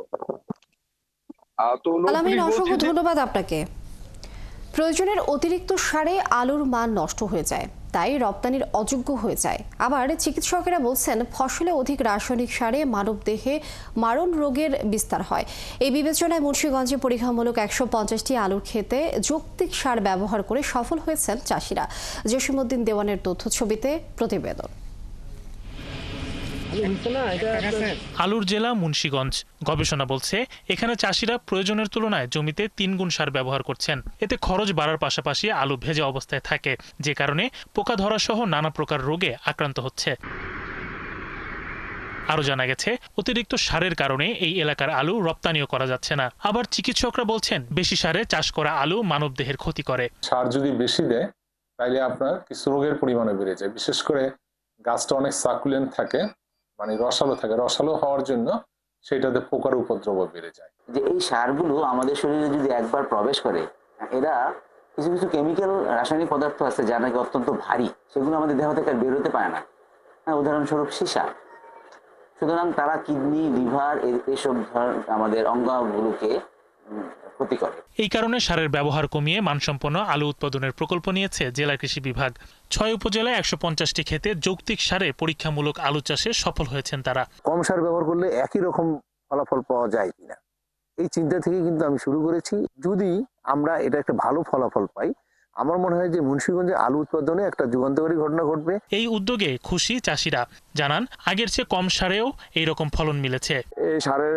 তো অসংখ্য ধন্যবাদ আপনাকে। প্রয়োজনের অতিরিক্ত সারে আলুর মান নষ্ট হয়ে যায়, তাই রপ্তানির অযোগ্য হয়ে যায়। আবার চিকিৎসকেরা বলছেন ফসলে অধিক রাসায়নিক সারে মানবদেহে মারণ রোগের বিস্তার হয়। এই বিবেচনায় মুন্সিগঞ্জে পরীক্ষামূলক 150টি আলুর ক্ষেতে যৌক্তিক সার ব্যবহার করে সফল হয়েছেন চাষিরা। জসিমউদ্দিন দেওয়ানের তথ্য ছবিতে প্রতিবেদন। আলুর জেলা মুন্সিগঞ্জ। গবেষণা বলছে এখানে চাষিরা প্রয়োজনের তুলনায় জমিতে 3 গুণ সার ব্যবহার করছেন। এতে খরচ বাড়ার পাশাপাশি আলু ভেজা অবস্থায় থাকে, যে কারণে পোকা ধরা সহ নানা প্রকার রোগে আক্রান্ত হচ্ছে। আরো জানা গেছে অতিরিক্ত সারের কারণে এই এলাকার আলু রপ্তানিও করা যাচ্ছে না। আবার চিকিৎসকরা বলছেন বেশি সারে চাষ করা আলু মানবদেহের ক্ষতি করে। সার যদি বেশি দেয় তাহলে আপনার কিছু রোগের পরিমাণও বেড়ে যায়, বিশেষ করে গাছটা অনেক সাকুলেন্ট থাকে, মানে রসালো থাকে, রসালো হওয়ার জন্য সেটাতে পোকার উপদ্রব বেড়ে যায়। যে এই সারগুলো আমাদের শরীরে যদি একবার প্রবেশ করে, এরা কিছু কিছু কেমিক্যাল রাসায়নিক পদার্থ আছে যা নাকি অত্যন্ত ভারী, সেগুলো আমাদের দেহ থেকে বের হতে পারে না। উদাহরণস্বরূপ সীসা। সুতরাং তারা কিডনি, লিভার এসব আমাদের অঙ্গগুলোকে ক্ষতি করে। এই কারণে সারের ব্যবহার কমিয়ে মানসম্পন্ন আলু উৎপাদনের প্রকল্প নিয়েছে জেলা কৃষি বিভাগ। 6 উপজেলায় 150টি ক্ষেতে যৌক্তিক সারে পরীক্ষামূলক আলু চাষে সফল হয়েছেন তারা। কম সার ব্যবহার করলে একই রকম ফলাফল পাওয়া যায় কিনা, এই চিন্তা থেকে কিন্তু আমি শুরু করেছি। যদি আমরা এটা একটা ভালো ফলাফল পাই, আমার মনে হয় যে মুন্সিগঞ্জে আলু উৎপাদনে একটা যুগান্তকারী ঘটনা ঘটবে। এই উদ্যোগে খুশি চাষিরা, জানান আগের চেয়ে কম সারেও এইরকম ফলন মিলেছে। এই সারের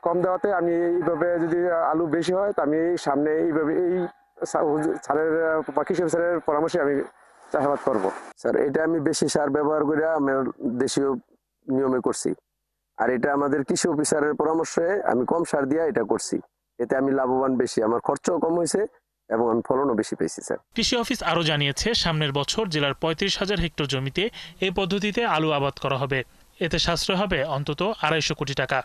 কম দেওয়াতে আমি এইভাবে যদি আলু বেশি হয় তা আমি সামনে এইভাবে এই সারের কৃষক স্যারের পরামর্শে আমি চাষাবাদ করবো। স্যার এটা আমি বেশি সার ব্যবহার করে আমার দেশীয় নিয়মে করছি, আর এটা আমাদের কৃষি অফিসারের পরামর্শে আমি কম সার দিয়ে এটা করছি। এতে আমি লাভবান বেশি, আমার খরচও কম হয়েছে এবং আমি ফলনও বেশি পেয়েছি। স্যার কৃষি অফিস আরও জানিয়েছে সামনের বছর জেলার 35,000 হেক্টর জমিতে এই পদ্ধতিতে আলু আবাদ করা হবে। এতে সাশ্রয় হবে অন্তত 250 কোটি টাকা।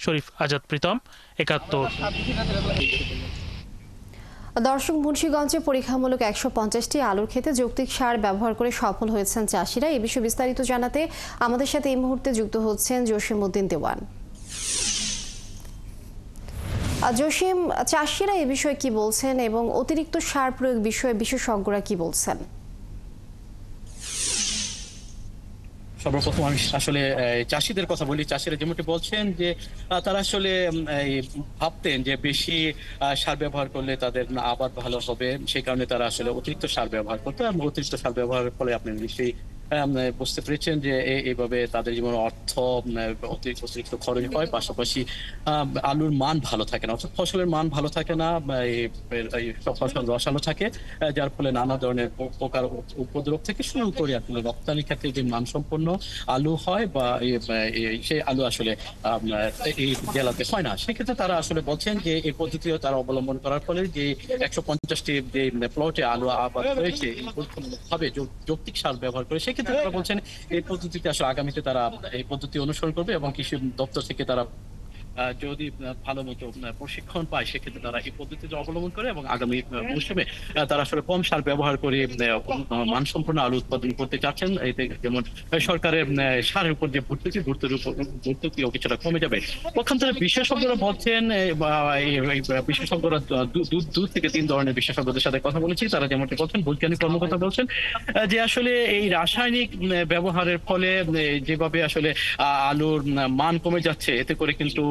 শরীফ আজাদ প্রীতম, 71। দর্শক, মুন্সিগঞ্জে পরীক্ষামূলক 150টি আলুর ক্ষেতে যৌক্তিক সার ব্যবহার করে সফল হয়েছেন চাষিরা। এই বিষয়ে বিস্তারিত জানাতে আমাদের সাথে এই মুহূর্তে যুক্ত হচ্ছেন জসিমউদ্দিন দেওয়ান। জসিম, চাষিরা এ বিষয়ে কি বলছেন এবং অতিরিক্ত সার প্রয়োগ বিষয়ে বিশেষজ্ঞরা কি বলছেন? সর্বপ্রথম আমি আসলে চাষিদের কথা বলি। চাষিরা যেমনটি বলছেন যে তারা আসলে ভাবতেন যে বেশি সার ব্যবহার করলে তাদের আবাদ ভালো হবে, সেই কারণে তারা আসলে অতিরিক্ত সার ব্যবহার করতো। এবং অতিরিক্ত সার ব্যবহারের ফলে আপনি নিশ্চয়ই বুঝতে পেরেছেন যে এইভাবে তাদের জীবনে অর্থ অতিরিক্ত খরচ হয়, পাশাপাশি আলুর মান ভালো থাকে না, অর্থাৎ ফসলের মান ভালো থাকে না, সব ফসল রসালো থাকে, যার ফলে নানা ধরনের পোকার উপদ্রব থেকে শুরু করে আসলে রপ্তানি ক্ষেত্রে যে মানসম্পন্ন আলু হয় বা সেই আলু আসলে এই জেলাতে হয় না। সেক্ষেত্রে তারা আসলে বলছেন যে এই পদ্ধতিও তারা অবলম্বন করার ফলে যে 150টি যে প্লটে আলু আবাদ হয়েছে ভাবে যৌক্তিক সার ব্যবহার করে, সেক্ষেত্রে তারা বলছেন এই পদ্ধতিতে আসলে আগামীতে তারা এই পদ্ধতি অনুসরণ করবে এবং কৃষি দপ্তর থেকে তারা যদি ভালো মতো প্রশিক্ষণ পায় সেক্ষেত্রে তারা এই পদ্ধতিতে অবলম্বন করে এবং আগামী মৌসুমে তারা আসলে কম সার ব্যবহার করে মানসম্পন্ন আলু উৎপাদন করতে চাচ্ছেন। এতে যেমন সরকারের সারের উপর যে ভর্তুকিও কিছুটা কমে যাবে। পক্ষান্তরে বিশেষজ্ঞরা বলছেন, বিশেষজ্ঞরা 2 থেকে 3 ধরনের বিশেষজ্ঞদের সাথে কথা বলেছি, তারা যেমনটি বলছেন, বৈজ্ঞানিক কর্মকর্তা বলছেন যে আসলে এই রাসায়নিক ব্যবহারের ফলে যেভাবে আসলে আলুর মান কমে যাচ্ছে, এতে করে কিন্তু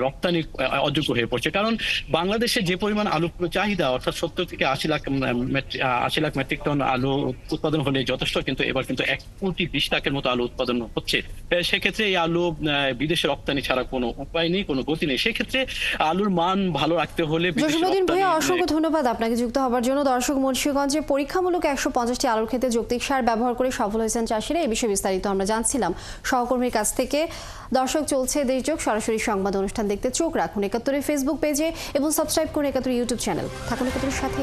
রপ্তানি অযোগ্য হয়ে পড়ছে। কারণ বাংলাদেশে যে পরিমাণ আলু চাহিদা, অর্থাৎ 70 থেকে 80 লাখ মেট্রিক টন আলু উৎপাদন হলে যথেষ্ট, কিন্তু এবার কিন্তু 1,20 লাখের মতো আলু উৎপাদন হচ্ছে। সেক্ষেত্রে এই আলু বিদেশে রপ্তানি ছাড়া কোনো উপায় নেই, কোনো গতি নেই। সেক্ষেত্রে আলুর মান ভালো রাখতে হলে জসিমউদ্দিন ভাইয়া, অসংখ্য ধন্যবাদ আপনাকে যুক্ত হওয়ার জন্য। দর্শক, মুন্সিগঞ্জে পরীক্ষামূলক 150টি আলুর ক্ষেত্রে যৌক্তিক সার ব্যবহার করে সফল হয়েছেন চাষিরা। এই বিষয়ে বিস্তারিত আমরা জানছিলাম সহকর্মীর কাছ থেকে। দর্শক, চলছে দেশযোগ সরাসরি সংবাদ অনুষ্ঠান দেখতে চোখ রাখুন 71 ফেসবুক পেজে এবং সাবস্ক্রাইব করুন 71 ইউটিউব চ্যানেল। থাকুন 71 সাথে।